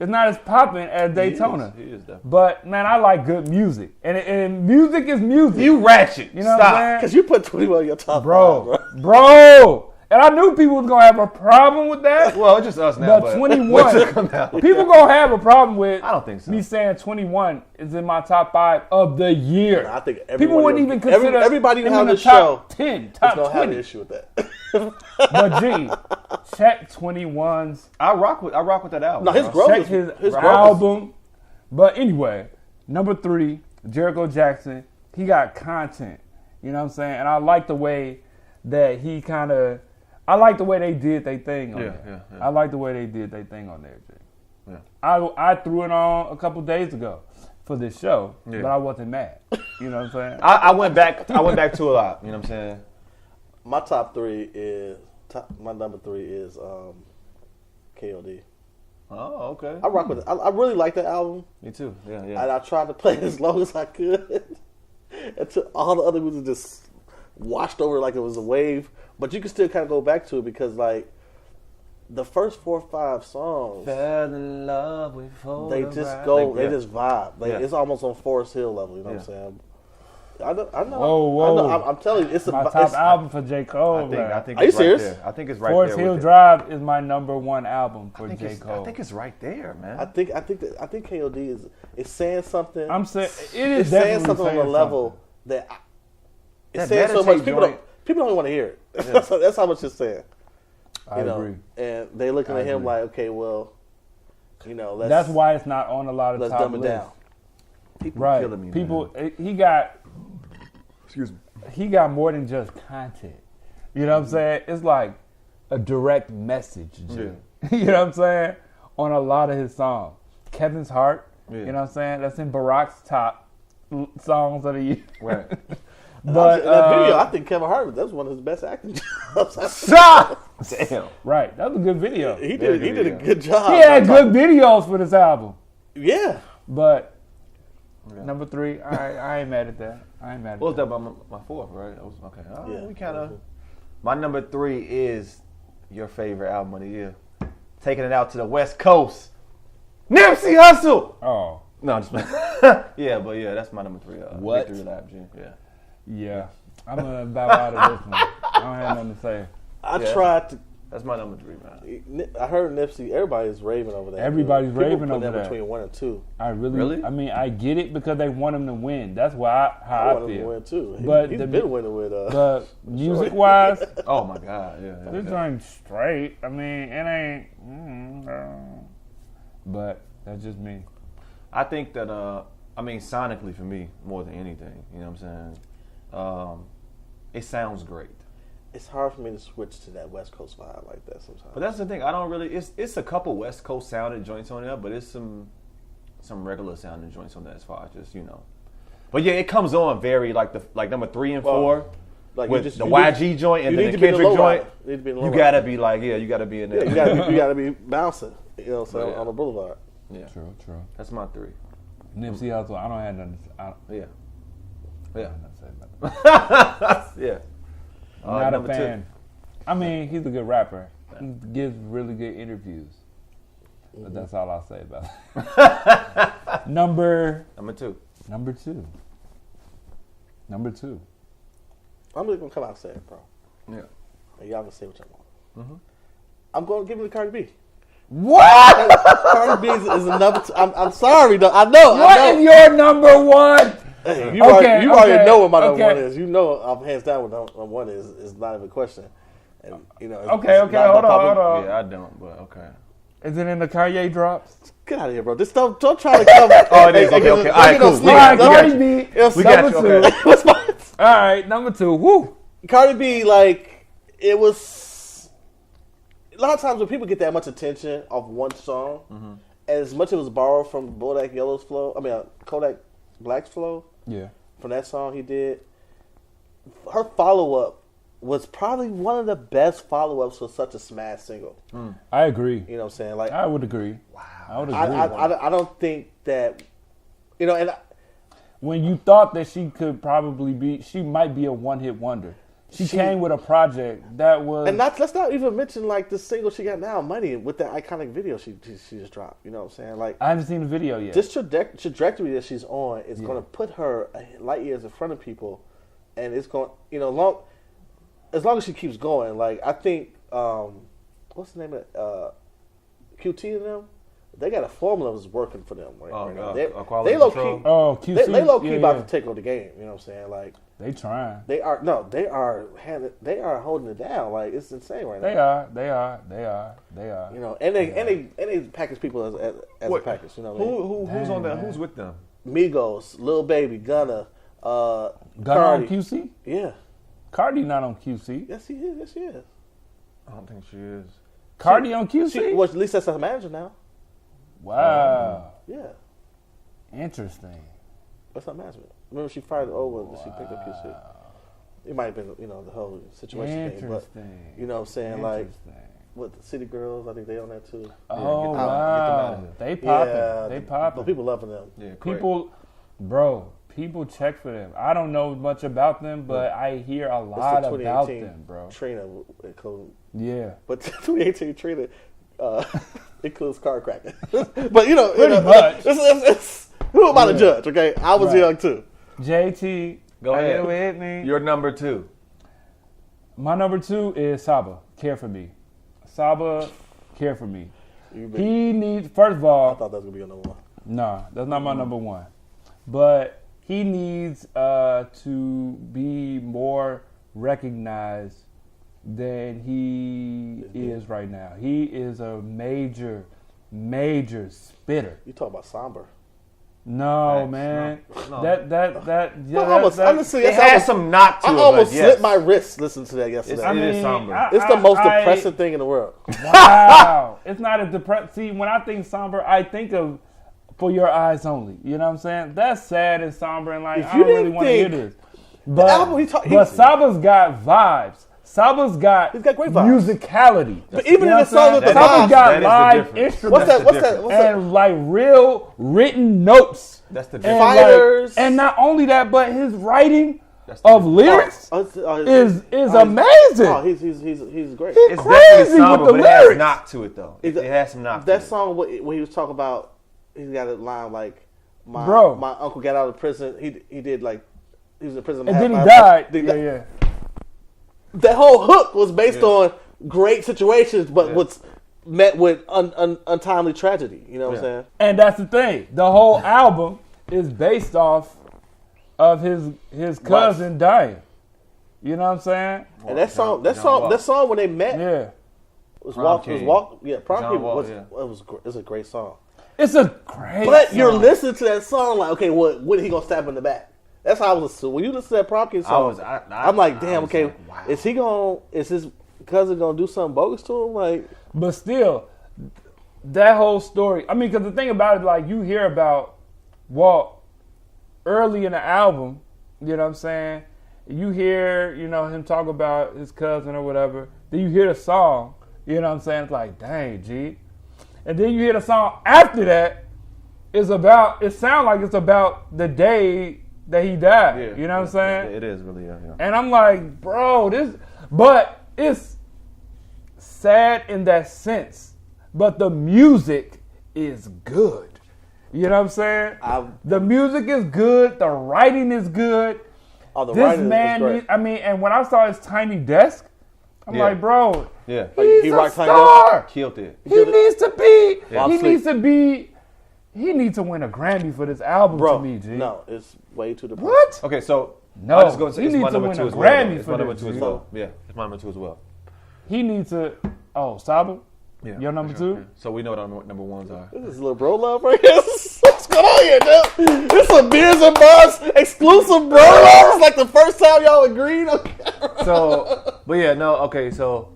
It's not as popping as Daytona. He is definitely. But, man, I like good music. And music is music. You ratchet. You know Stop. what I'm Because saying? you put 21 in your top Bro, five, bro. And I knew people was going to have a problem with that. Well, it's just us now. But but 21, what took him out? people gonna have a problem with. I don't think so. Me saying 21 is in my top 5 of the year. I think people wouldn't even consider everybody who him have in the this show. top 10, There's top no have 20. an issue with that. But G, check 21's. I rock with that album. No, his bro. growth Check is his growth is- album. But anyway, Number 3, Jericho Jackson. He got content. You know what I'm saying? And I like the way that he kind of. I like the way they did their thing on there. Yeah. I like the way they did their thing on there, Jay. Yeah. I threw it on a couple days ago for this show, Yeah. but I wasn't mad. You know what I'm saying? I went back to a lot. You know what I'm saying? My my number 3 is KOD. Oh, okay. I rock with it. I really like that album. Me too. Yeah. And I tried to play it as long as I could until all the other music just washed over like it was a wave. But you can still kind of go back to it because, like, the first 4 or 5 songs, Fell in love with they just go, they yeah. just vibe. Like, Yeah. it's almost on Forest Hill level. You know what I'm saying? I know. Whoa. I'm telling you, it's my a top it's, album for J. Cole. I think Are you it's right serious? there. I think it's right Forest there. Hill with it. Drive is my number 1 album for J. Cole. I think it's right there, man. I think KOD is saying something. I'm saying it It's is saying definitely something on a saying level that it's That saying so much. meditate People don't want to hear it. Yeah. That's how much it's saying. I agree. And they looking I at him agree. like, okay, well, let's. That's why it's not on a lot of let's top dumb it lists. down. People Right. killing me. People, man. he got Excuse me. he got more than just content. You know what I'm saying? It's like a direct message. Jay. You know what I'm saying? On a lot of his songs. Kevin's Heart, Yeah. you know what I'm saying? That's in Barack's top songs of the year. Right. But that video, I think Kevin Hart, that's one of his best acting jobs. Damn. right, that was a good video. He Very did good a video. good job. He had good videos for this album. Yeah. But Yeah. number 3, I ain't mad at that. I ain't mad at What was that. that? My 4th, right? That was, okay. All right, Yeah. we kind of. My number 3 is your favorite album of the year. Taking it out to the West Coast. Nipsey Hussle. Oh, No, I'm just yeah, but yeah, that's my number 3. What? Victory Lap, G. Yeah. yeah. I'm gonna bow out of this one. I don't have nothing to say. I Yeah. tried to. That's my number 3, man. I heard Nipsey. Everybody's raving over that. Everybody's People raving put over that that. between 1 and 2. I Really? I mean, I get it because they want him to win. That's why how I want him to feel. win too. But He's the- been winning with. But music wise, Oh my God, yeah. this joint straight. I mean, it ain't. But that's just me. I think that sonically for me more than anything, you know what I'm saying? It sounds great. It's hard for me to switch to that West Coast vibe like that sometimes. But that's the thing. I don't really. It's a couple West Coast sounding joints on there, but it's some regular sounding joints on there as far as just But yeah, it comes on very like number 3 and 4 Like with you just, the you YG need, joint and you then need the to be in Kendrick low joint. rider. You need to be in the You low gotta rider. be like you gotta be in there. Yeah, you gotta be bouncing. You know what I'm saying? Yeah. On the boulevard. Yeah, True. that's my 3. Nipsey Hussle. I don't have nothing. Yeah, I don't have nothing to say about it. yeah. I'm not a number 2. fan. I mean, he's a good rapper. He gives really good interviews. But that's all I'll say about it. Number 2. Number two. I'm just gonna come out and say it, bro. Yeah. And y'all can say what y'all want. Mm-hmm. I'm going to give it to Cardi B. What? Cardi B is a number 2. I'm sorry, though. I know. What is your number 1? Hey, you Okay, already know what my okay. number 1 is. You know, I'm hands down what number 1 is not even a question. And it's Okay, not hold public. on. Yeah, I don't, but okay. Is it in the Kanye drops? Get out of here, bro. Just don't try to come. Oh, it is. Okay. All right, cool. All right, Cardi B. We got Number you. Okay. What's mine? All right, number 2. Woo. Cardi B, like, it was. A lot of times when people get that much attention off one song, as much as it was borrowed from Bodak Yellow's flow, Kodak Black's flow, Yeah. from that song he did, her follow-up was probably one of the best follow-ups for such a smash single. I agree. You know what I'm saying? Like, I would agree. Wow. I would agree. I don't think that, and When you thought that she could probably be, she might be a one-hit wonder. She came with a project that was... let's not even mention, like, the single she got now, Money, with that iconic video she just dropped. You know what I'm saying? Like, I haven't seen the video yet. this trajectory that she's on is going to put her light years in front of people, and it's going, as long as she keeps going. Like, I think, what's the name of it? QT and them, they got a formula that's working for them right now. Quality They low control. key, Oh, QC. they low key yeah, about yeah. to take over the game. You know what I'm saying? Like, They trying. they are holding it down. Like, it's insane right They now. are. And they package people as a package. You know what I mean? Who's on that? Who's with them? Migos, Lil Baby, Gunna, Gunna Cardi. on QC? Yeah. Cardi not on QC. Yes, he is. Yes, she is. I don't think she is. Cardi on QC? Well, at least that's her manager now. Wow. Yeah. Interesting. That's her management. Remember, she fired over and she picked up QC. It might have been, the whole situation thing. But, Interesting. you know what I'm saying? Like, Interesting. with the City Girls, I think they own that too. Oh, get them wow. out of here. They popping. Yeah, They but popping. people loving them. Yeah, correct. People check for them. I don't know much about them, but I hear a It's lot the about 2018 them, bro. Trina includes, Yeah. but 2018 Trina includes car cracking. But Pretty much. Who am I to judge? Okay, I was Right. young too. JT, Go are ahead. you with me? Your number 2. My number 2 is Saba. Care for me. Saba, care for me. He needs. First of I all, thought that was gonna be your number one. no, that's not my number 1. But he needs to be more recognized than he is right now. He is a major spitter. You talk about somber. No, Facts. man. No. Honestly, It has some knock to I it, almost but yes. slit my wrist listening to that yesterday. It is somber. It's the most depressing thing in the world. Wow. It's not a depressing. See, when I think somber, I think of For Your Eyes Only. You know what I'm saying? That's sad and somber and like, If I you don't really didn't want to hear think this. album But Saba's got vibes. Saba's got He's got great vibes. musicality. But even You know in the what I'm song with the saying? Saba's vibes, got that is the live difference. instruments What's that? and like real written notes. That's the And, difference. Fighters. and not only that, but his writing That's the of difference. lyrics is amazing. Oh, he's great. He's It's crazy definitely with somber, the but it has lyrics. knock to it, though. It has some knock to That it. song when he was talking about, he's got a line like, my Bro. uncle got out of prison. He did like, he was in prison. And then he half died. life. Yeah. That whole hook was based on great situations, but was met with untimely tragedy. You know what I'm saying? And that's the thing. The whole album is based off of his cousin dying. You know what I'm saying? And that song when they met Yeah. was Prom Walk. King. Prom John King Wall, was yeah. it's a great song. It's a great But you're song. listening to that song like, okay, when he gonna stab him in the back? That's how I was assuming. When you listen to that Prom King song, I'm like, damn, okay, wow. is his cousin gonna do something bogus to him? Like, But still, that whole story. I mean, because the thing about it, like, you hear about Walt early in the album, you know what I'm saying? You hear, him talk about his cousin or whatever. Then you hear the song, you know what I'm saying? It's like, dang, G. And then you hear the song after that, it sounds like it's about the day that he died. Yeah, you know what I'm saying? It is really, yeah. And I'm like, bro, but it's sad in that sense. But the music is good. You know what I'm saying? The music is good. The writing is good. the This writing man, is great. and when I saw his tiny desk, I'm Yeah. like, bro, Yeah. he's he a rocked Tiny star. Killed it. He needs to be. Yeah. He needs to win a Grammy for this album Bro, to me, G. no, it's way too depressing. What? Okay, so No, I'm just going to say he it's needs my to number win 2 a as well. Grammy It's for my number this, 2 as G. well. Yeah, it's my number 2 as well. He needs to. Oh, Saba? Yeah, Your number for sure. 2? So we know what our number ones are. This is little bro love right here. What's going on here, dude? This is a Beers and Bars exclusive bro love. It's like the first time y'all agreed. So, but yeah, no, okay, so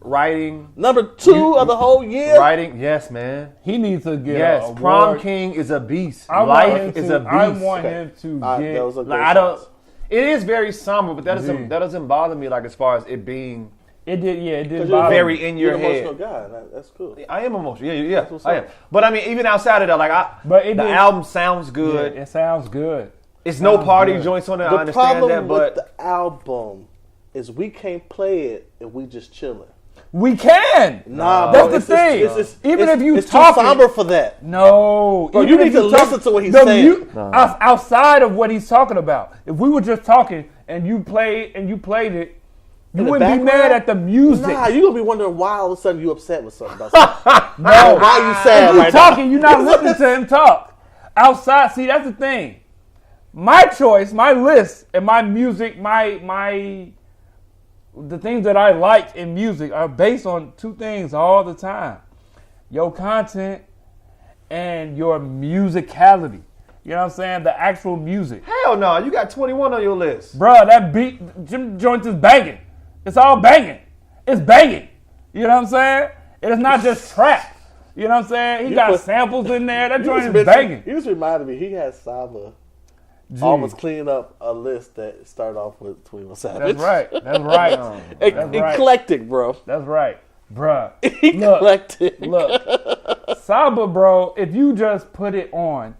writing, Number 2 of the whole year. writing, yes, man. He needs to get Yes, a Prom award. King is a beast. I want Life him is to, a beast. I want Okay. him to That get. was a Like, great I don't. choice. It is very somber, but that G. doesn't bother me. Like as far as it being, It did 'Cause bother very me. in You're your an emotional head. guy. That's cool. I am emotional. Yeah, what's I am. up. But I mean, even outside of that, like But it the did- album sounds Yeah, good. it sounds good. It's no sounds party good. joints on it. I The understand problem that, with but the album is we can't play it if we just chilling. We can. Nah, That's bro, the it's thing. Even if you it's talking- too somber for that. No. Bro, even you if need to talk- listen to what he's the saying. Outside of what he's talking about. If we were just talking and you played it, you In the wouldn't be background? mad at the music. Nah, you gonna be wondering why all of a sudden you upset with something. About something. No. Why you sad If you right talking, you're not listening to him talk. Outside, see, that's the thing. My choice, my list, and my music, the things that I like in music are based on 2 things all the time: your content and your musicality. You know what I'm saying? The actual music. Hell no, you got 21 on your list. Bruh, that beat, Jim Joints is banging. It's all banging. It's banging. You know what I'm saying? It is not just trap. You know what I'm saying? He got samples in there. That joint is banging. You just reminded me, he had Saba Gee. almost cleaning up a list that started off with 21 Savage. That's right. That's right. That's right. Eclectic, bro. That's right. Bruh. Eclectic. Look. Saba, bro, if you just put it on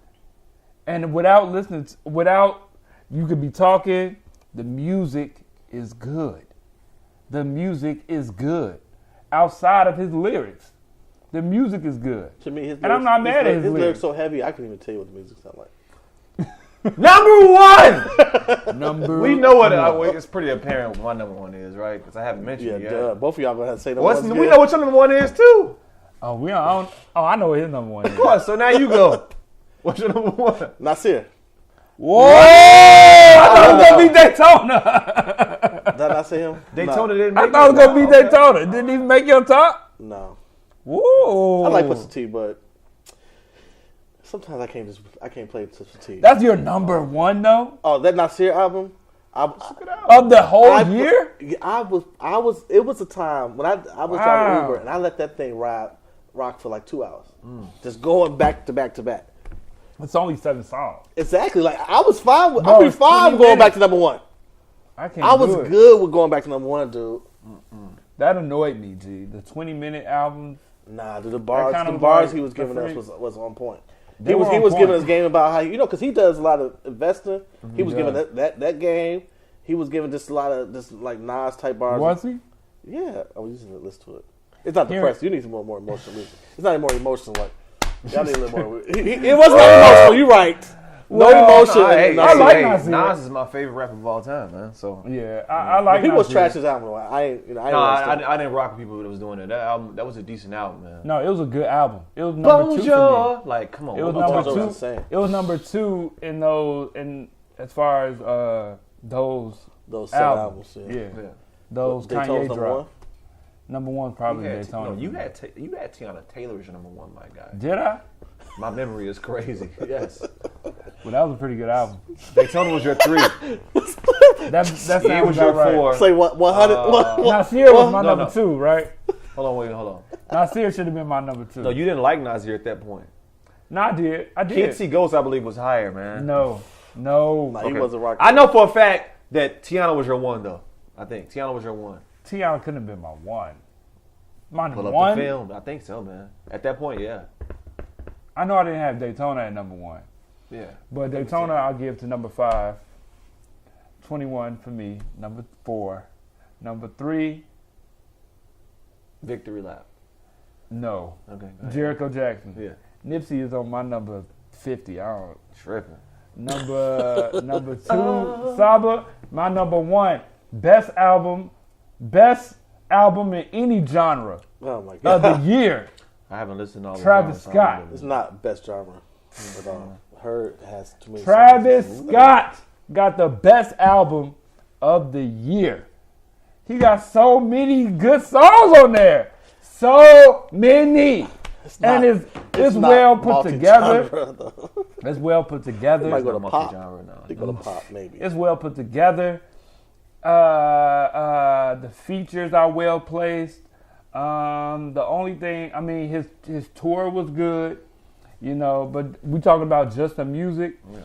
and without listening, you could be talking, the music is good. The music is good. Outside of his lyrics, the music is good. To me, and I'm not mad at his lyrics. So heavy, I couldn't even tell you what the music sound like. Number one. We know what one. it's pretty apparent what my number one is, right? Because I haven't mentioned it yet. Duh. Both of y'all gonna have to say number What's, one. we know what your number one is too. I know what his number one is. Of course. So now you go. What's your number one? Nasir. Whoa! I thought it was gonna be Daytona. Did I not say him? Daytona didn't make I thought it was gonna be Daytona. Didn't even make your top. No. Whoa! I like Pusha T, but sometimes I can't play Pusha T. That's your number one though. Oh, that Nasir album. Of the whole year? It was a time when I was driving Uber and I let that thing rock for like 2 hours, just going back to back to back. It's only 7 songs. Exactly. Like I was fine with. Bro, I'd be fine with going back to number one. I was good with going back to number one, dude. That annoyed me, G. The 20-minute album. Nah, dude, the bars like he was giving us was on point. They He was were on giving point. us game about how because he does a lot of investing. He was giving that game. He was giving just a lot of just like Nas type bars. Was he? Yeah, I was using to listen to it. It's not depressed. You need some more emotional music. It's not any more emotional. Like y'all need a little more. It wasn't emotional. You're right. No emotion. I like Nasir. Nas is my favorite rapper of all time, man. So yeah, I like. People was Nasir. trash his album. I didn't rock with people that was doing it. That album, that was a decent album, man. No, it was a good album. It was number 2 for me. Like, come on. It was number 2. It was number 2 in those, in as far as those albums. Yeah. Those Kanye dropped. Number 1 probably Daytona. No, you had Tiana Taylor as your number 1, my guy. Did I? My memory is crazy. Yes. Well, that was a pretty good album. Daytona was your 3. That He was your 4. Say what? 100. Nasir was my number 2, right? Hold on. Nasir should have been my number 2. No, you didn't like Nasir at that point. No, I did. Can't See Ghost, I believe, was higher, man. No. He wasn't rocking. I know for a fact that Tiana was your 1, though. I think Tiana was your 1. Tiana couldn't have been my 1. My number Pull up 1. the film. I think so, man. At that point, yeah. I know I didn't have Daytona at number 1. Yeah. But Daytona I'll give to number 5. 21 for me. Number 4. Number 3. Victory Lap. No. Okay. Jericho Jackson. Yeah. Nipsey is on my number 50. I don't. Tripping. Number 2. Saba. My number 1. Best album in any genre Oh my god. of the year. I haven't listened to all Travis the Scott. It's not best genre at all. Her has too many. Travis songs. Scott got the best album of the year. He got so many good songs on there. So many. And it's well put together. It's well put together. Might go to pop. Now. They go to pop, maybe. It's well put together. The features are well placed. The only thing, I mean, his tour was good, but we talking about just the music. Yeah.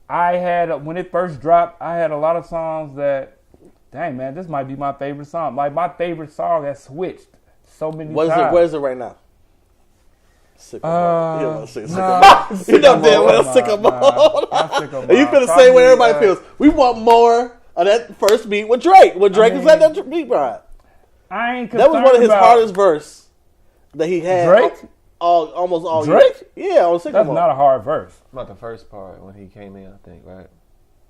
I had, when it first dropped, I had a lot of songs that, dang man, this might be my favorite song. Like my favorite song has switched so many times. What is it right now? Sycamore. You don't want to sing nah, Sycamore. You know damn well Sycamore. And you feel the same way everybody feels. We want more of that first beat with Drake. When Drake is at that beat, right? I ain't That was one of his hardest verse that he had. Drake? Almost all Drake? year. Yeah, on Sycamore. That's not a hard verse. About the first part when he came in, I think, right?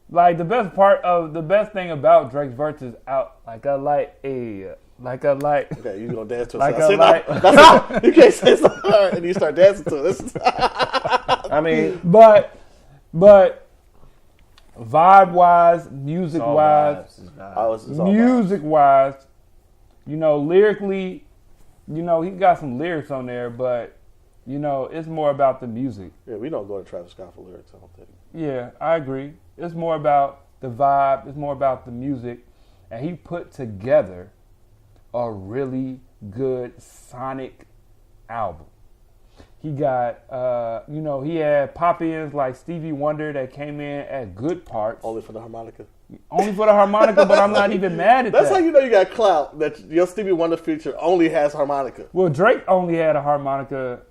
Like the best thing about Drake's verse is out like a light, like a light. Okay, you gonna dance to it. Like So a light. you can't say something hard and you start dancing to it. I mean, but vibe wise, music wise, lyrically, he got some lyrics on there, but You know, it's more about the music. Yeah, we don't go to Travis Scott for lyrics, I don't think. Yeah, I agree. It's more about the vibe. It's more about the music. And he put together a really good sonic album. He got, he had pop-ins like Stevie Wonder that came in at good parts. Only for the harmonica. Only for the harmonica, but I'm not even mad at That's that. how you know you got clout, that your Stevie Wonder feature only has harmonica. Well, Drake only had a harmonica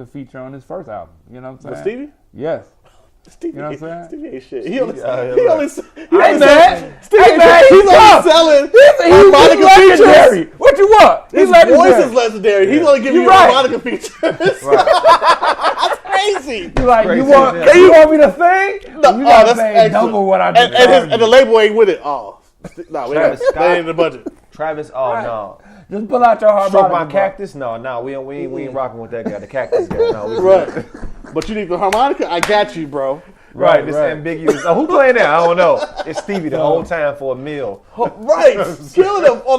feature on his first album. You know what I'm saying? With Stevie? Yes. Stevie, You know what I'm saying? Stevie ain't shit. He only I ain't selling mad. harmonica He's legendary. features. What you want? He's His legendary. voice is legendary. He's only giving You're you right. harmonica features. That's crazy. You like Crazy, you want? yeah. You want me to sing? No, You gotta that's pay excellent. double what I And do. the label ain't with it. Oh, no, Travis Scott. that ain't in the budget. Travis, oh Right. no. Just pull out your harmonica. Stroke my bro. cactus? No, we ain't rocking with that guy. The cactus guy. No, we Right. But you need the harmonica? I got you, bro. Right, this right. ambiguous. Oh, who playing that? I don't know. It's Stevie the whole time for a meal. Right. Killing them on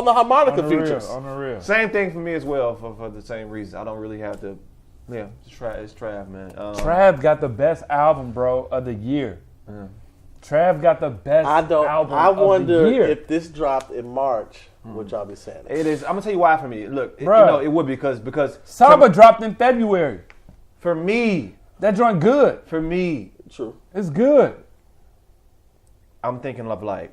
the harmonica On the real, features. on the real. Same thing for me as well for the same reason. I don't really have to. Yeah, it's Trav, man. Trav got the best album, bro, of the year. Trav got the best album I wonder of the year. if this dropped in March, would y'all be saying it? It is. I'm gonna tell you why for me. Look, Bruh. it would because Saba dropped in February. for me, That joint good. True. It's good. I'm thinking of like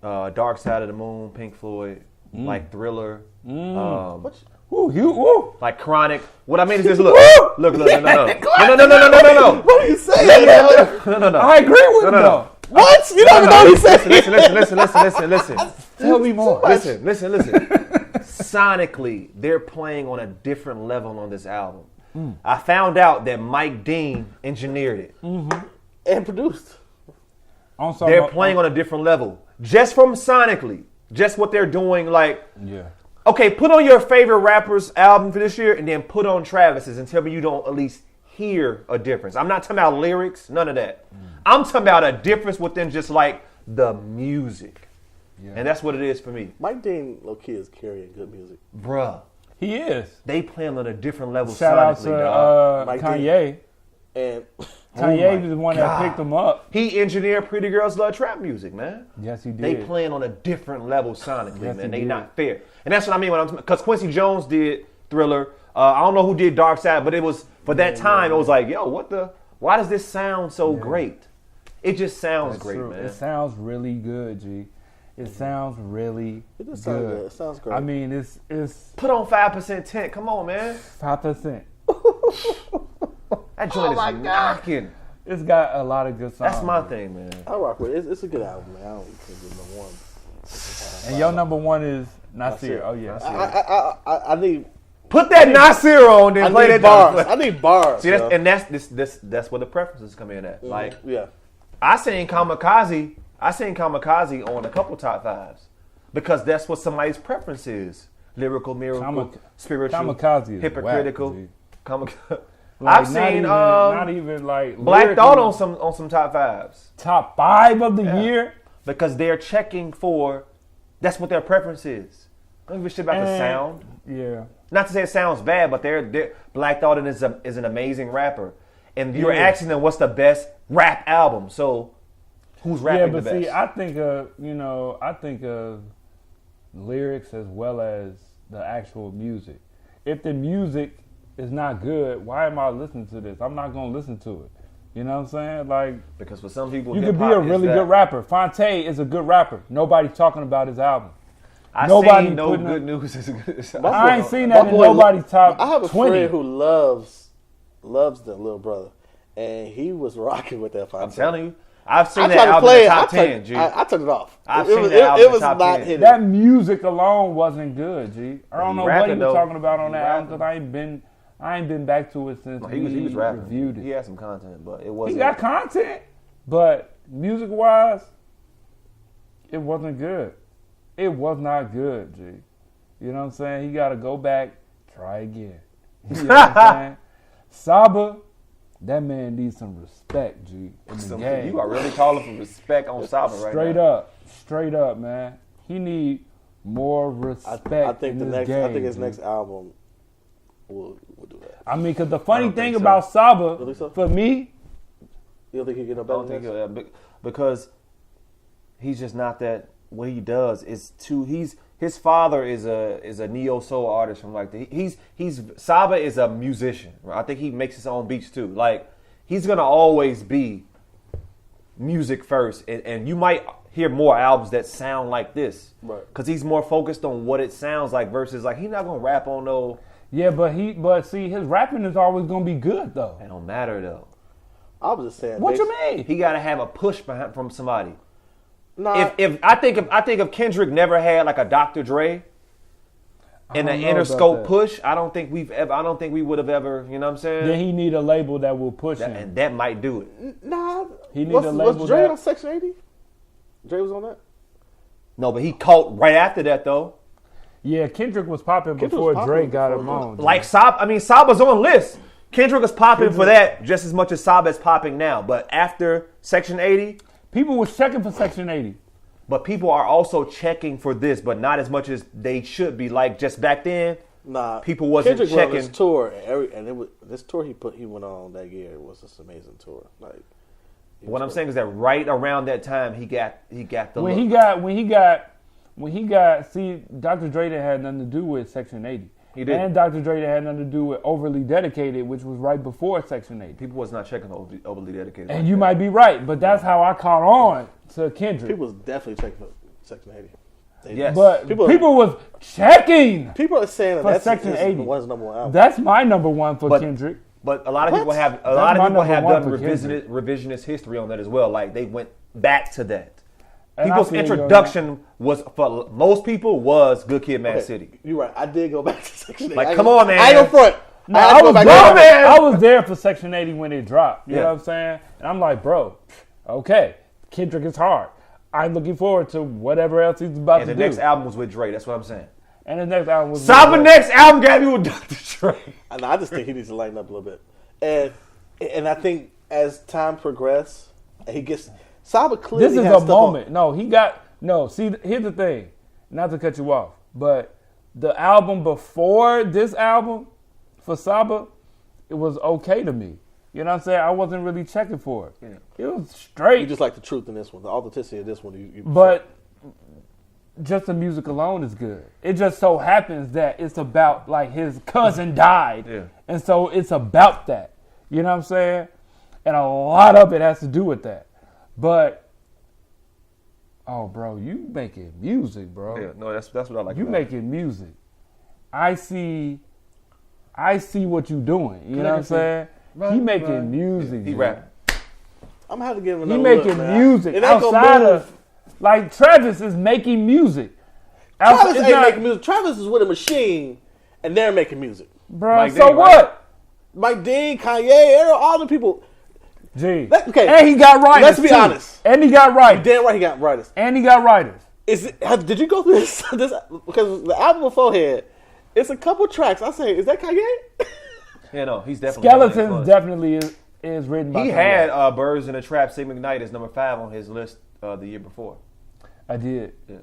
Dark Side of the Moon, Pink Floyd, like Thriller, Woo. like Chronic. What I mean is this: look, Woo! no. What are you saying? No. I agree with you, no. though. What? You don't even know what he's saying. Listen. Tell me more. Listen. Sonically, they're playing on a different level on this album. I found out that Mike Dean engineered it. And produced. They're playing on a different level. Just from sonically, just what they're doing. Like, Yeah. okay, put on your favorite rapper's album for this year and then put on Travis's and tell me you don't at least hear a difference. I'm not talking about lyrics, none of that. I'm talking about a difference within just like the music. Yeah. And that's what it is for me. Mike Dean, low-key, is carrying good music. Bruh, He is. they playing on a different level Shout out sonically, to dog. Mike Kanye. And Kanye my was the one God. that picked him up. He engineered Pretty Girls Love Trap music, man. Yes, he did. They playing on a different level sonically, Yes, man. he They did. not fair. And that's what I mean when I'm because Quincy Jones did Thriller. I don't know who did Dark Side, but it was for that time. It was like, yo, why does this sound so great? It just sounds That's great, true. man. It sounds really good, G. It sounds really it just sounds good. It sounds great. I mean, it's Put on 5% tint. Come on, man. 5%. That joint is knocking. It's got a lot of good songs. That's my thing, man. I rock with it. It's a good album, man. I don't think it's number one. And your number one is Nasir. Oh yeah. I need Put that Nasir on, then play that bars. I need bars. See, that's where the preferences come in at. Like, yeah. I seen Kamikaze on a couple top fives because that's what somebody's preference is. Lyrical, miracle, spiritual, Kamikaze is hypocritical. whack, I've Like, seen not even like Black lyrical. Thought on some top fives top 5 of the year. because they're checking for that's what their preference is. Don't give a shit about the sound. Yeah. Not to say it sounds bad, but they're Black Thought is an amazing rapper, and you're Yeah. asking them what's the best rap album. So who's rapping Yeah, but the best? see, I think of lyrics as well as the actual music. If the music is not good, why am I listening to this? I'm not gonna listen to it. You know what I'm saying? Like, Because for some people, you could be hip-hop a really is that. good rapper. Fonte is a good rapper. Nobody's talking about his album. I Nobody seen no putting good up- news is good. I ain't seen that in nobody's top I have a 20. friend who loves the little brother, and he was rocking with that. I'm telling you, I've seen I that tried to album play in it. the top 10, G. I turned it off. I've It seen was- that album in It was top not 10. hitting. That music alone wasn't good, G. I don't know what rapping, he was though. talking about on that He album because I ain't been back to it since He was rapping. reviewed it. He had some content, but it He wasn't. got content, but music wise, it wasn't good. It was not good, G. You know what I'm saying? He got to go back, try again. You know what I'm saying? Saba, that man needs some respect, G, in the game. You are really calling for respect on Saba right now. Straight up, man. He need more respect. I think in the this next. game, I think his G. next album we'll do that. I mean, because the funny don't thing think so. about Saba, You think so? for me, You don't think he get no I better don't than think this? because he's just not that. What he does is too. His father is a neo soul artist from like he's Saba is a musician. Right? I think he makes his own beats too. Like he's gonna always be music first, and you might hear more albums that sound like this, Right. Because he's more focused on what it sounds like versus like he's not gonna rap on no. yeah, but see, his rapping is always gonna be good though. It don't matter though. I was just saying. What you basically- mean? He gotta have a push from somebody. Nah, If I think if Kendrick never had like a Dr. Dre and don't an know about Interscope that. push, I don't think we would have ever, you know what I'm saying? Then he need a label that will push him. And that might do it. nah. He need was, a label was Dre that- on Section 80? Dre was on that? No, but he caught right after that though. Yeah, Kendrick was popping Kendrick before was popping Drake got before him Drake. on. Like Saba's on list. Kendrick is popping for that just as much as Saba's popping now. But after Section 80, People was checking for Section 80. but people are also checking for this, but not as much as they should be. Like just back then, Nah. people wasn't Kendrick went on this checking. tour, and it was this tour he went on that year was this amazing tour. Like, What I'm saying is that right around that time, he got the When look. he got see, Dr. Dre didn't had nothing to do with Section 80. He didn't. And Dr. Dre had nothing to do with Overly Dedicated, which was right before Section 80. People was not checking for overly dedicated. And you might be right, but that's how I caught on to Kendrick. people was definitely checking for Section 80. They- Yes. But People- people was checking. People are saying that For that's Section 80. One of his number one album. That's my number one for But- Kendrick. But a lot of What? people have That's my done number one for revisionist history on that as well. Like they went back to that. And I People's feel you on introduction was for most people was Good Kid, Mad Okay, City. you're right. I did go back to Section 80. Like, I come ain't- on, man. I ain't no front. No, had I to go was back there, to man. I was there for Section 80 when it dropped. You Yeah. know what I'm saying? And I'm like, bro, okay, Kendrick is hard. I'm looking forward to whatever else he's about And to the do. next album was with Dre. That's what I'm saying. And his next album was Saba next album got to be with Dr. Dre. And I just think he needs to lighten up a little bit. And I think as time progresses, he gets Saba clearly This is has a stuff moment. See, here's the thing. Not to cut you off, but the album before this album for Saba, it was okay to me. You know what I'm saying? I wasn't really checking for it. Yeah. It was On. straight. You just like the truth in this one, the authenticity of this one. You But just the music alone is good. It just so happens that it's about like his cousin died. Yeah. And so it's about that. You know what I'm saying? And a lot of it has to do with that. But oh bro, you making music, bro. Yeah, no, that's what I like. You about it. making music. I see what you doing. You know what I'm saying? He making music. He G. rapping. I'm gonna have to give him He another making look, man. music It ain't gonna outside move. of like Travis is making music. Travis It's ain't not- making music. Travis is with a machine, and they're making music. Bro, Mike so Dean, what? right? Mike Dean, Kanye, all the people. Gee. Okay. And he got writers. Let's be too. honest. And he got writers. Damn right, he got writers. And he got writers. Did you go through this? Because the album beforehand, it's a couple tracks. I say, is that Kanye? Yeah, no, he's definitely. Skeletons definitely is written by He Kanye. had Birds in the Trap, Sig McKnight as number 5 on his list the year before. I did. Yeah.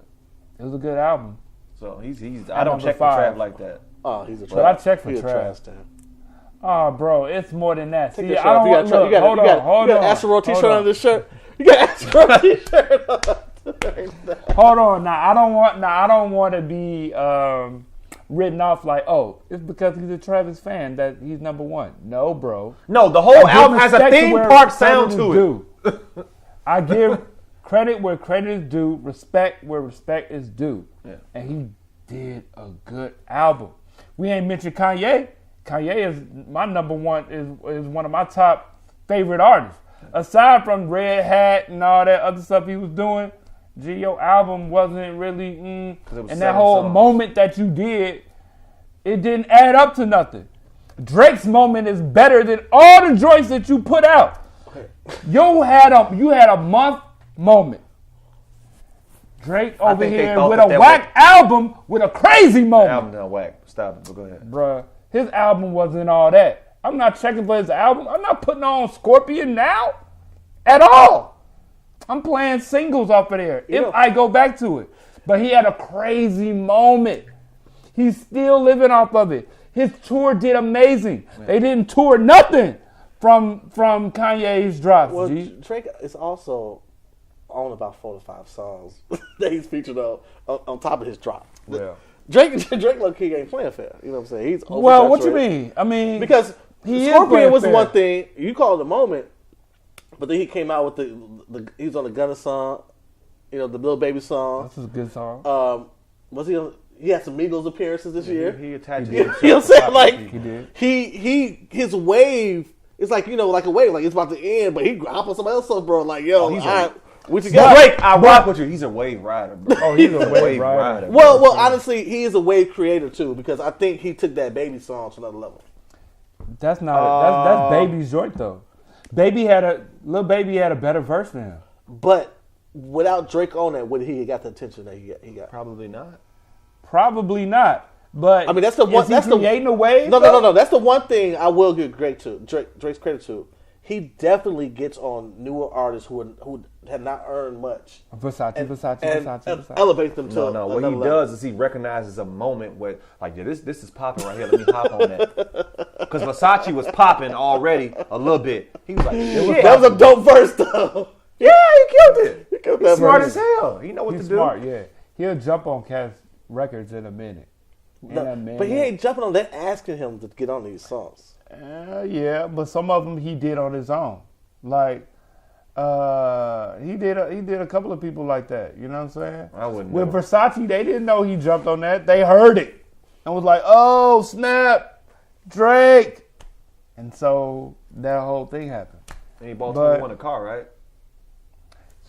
It was a good album. So he's I don't number check 5. the trap like that. Oh, he's a trash. But I check for He a trash. Damn. Oh, bro, it's more than that. Take See, your I don't want shirt off. look, hold on. You got an Astro t-shirt under this shirt. You got an Astro t-shirt on. Hold on. Now I don't want to be written off like, oh, it's because he's a Travis fan that he's number one. No, bro. No, the whole album has a Respect to theme where park credit sound is to it. due. I give credit where credit is due, respect where respect is due. Yeah. And he did a good album. We ain't mentioned Kanye. Kanye is my number one, is one of my top favorite artists. Aside from Red Hat and all that other stuff he was doing, your album wasn't really, it was and that 7 whole songs. moment that you did, it didn't add up to nothing. Drake's moment is better than all the joints that you put out. You had a month moment. Drake over think they here thought with that a whack album with a crazy The moment. album done whack. Stop it, but go ahead. Bruh, his album wasn't all that. I'm not checking for his album. I'm not putting on Scorpion now at all. I'm playing singles off of there if I go back to it. But he had a crazy moment. He's still living off of it. His tour did amazing. They didn't tour nothing from Kanye's drops. Well, G. Drake is also on about 4 to 5 songs that he's featured on top of his drop. Yeah. Drake low-key ain't playing fair. You know what I'm saying? He's Well, what you oversaturated. mean? I mean, Because he is Scorpion playing was fair. one thing. You call it a moment, but then he came out with the he was on the Gunna song, the Lil Baby song. This is a good song. Was he on? He had some Migos appearances this year. He attached You know himself what I'm to saying? Pop Like He did. his wave. It's like like a wave, like it's about to end, but he hop on somebody else, bro. Like yo, he's all right, we Drake, together. I rock with you. He's a wave rider, bro. Oh, he's a wave rider. bro. Well, honestly, he is a wave creator too, because I think he took that Baby song to another level. That's not that's Baby's joint though. Lil Baby had a better verse than him. But without Drake on it, would he have got the attention that he got? Probably not. Probably not. But I mean, that's the one. Is he That's creating a wave? No. That's the one thing I will give Drake's credit to. He definitely gets on newer artists who have not earned much. Versace. Elevates them to No. another What he level. does is he recognizes a moment where, like, yeah, this is popping right here. Let me hop on that. Because Versace was popping already a little bit. He was like, shit. That was a dope verse, though. Yeah, he killed it. He killed He's that smart verse. as hell. He know what He's to do. smart, yeah. He'll jump on Cass records in a minute. But he ain't jumping on that, asking him to get on these songs. Yeah, but some of them he did on his own. Like he did a couple of people like that. You know what I'm saying? I wouldn't With know. Versace, they didn't know he jumped on that. They heard it and was like, "Oh snap, Drake!" And so that whole thing happened. And he bought But- 21 a car, right?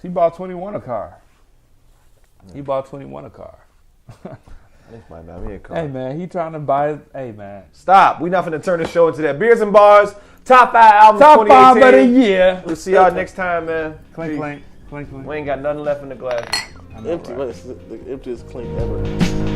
He bought 21 a car. He bought 21 a car. This might buy me a car. Hey man, he trying to buy. Hey man, Stop. We're not going to turn the show into that. Beers and Bars, top 5 albums top 5 of the 2018. year. We'll see y'all next time, man. Clink Peace. clink, clink clink. We ain't got nothing left in the glass. Empty, but it's the emptiest clink ever.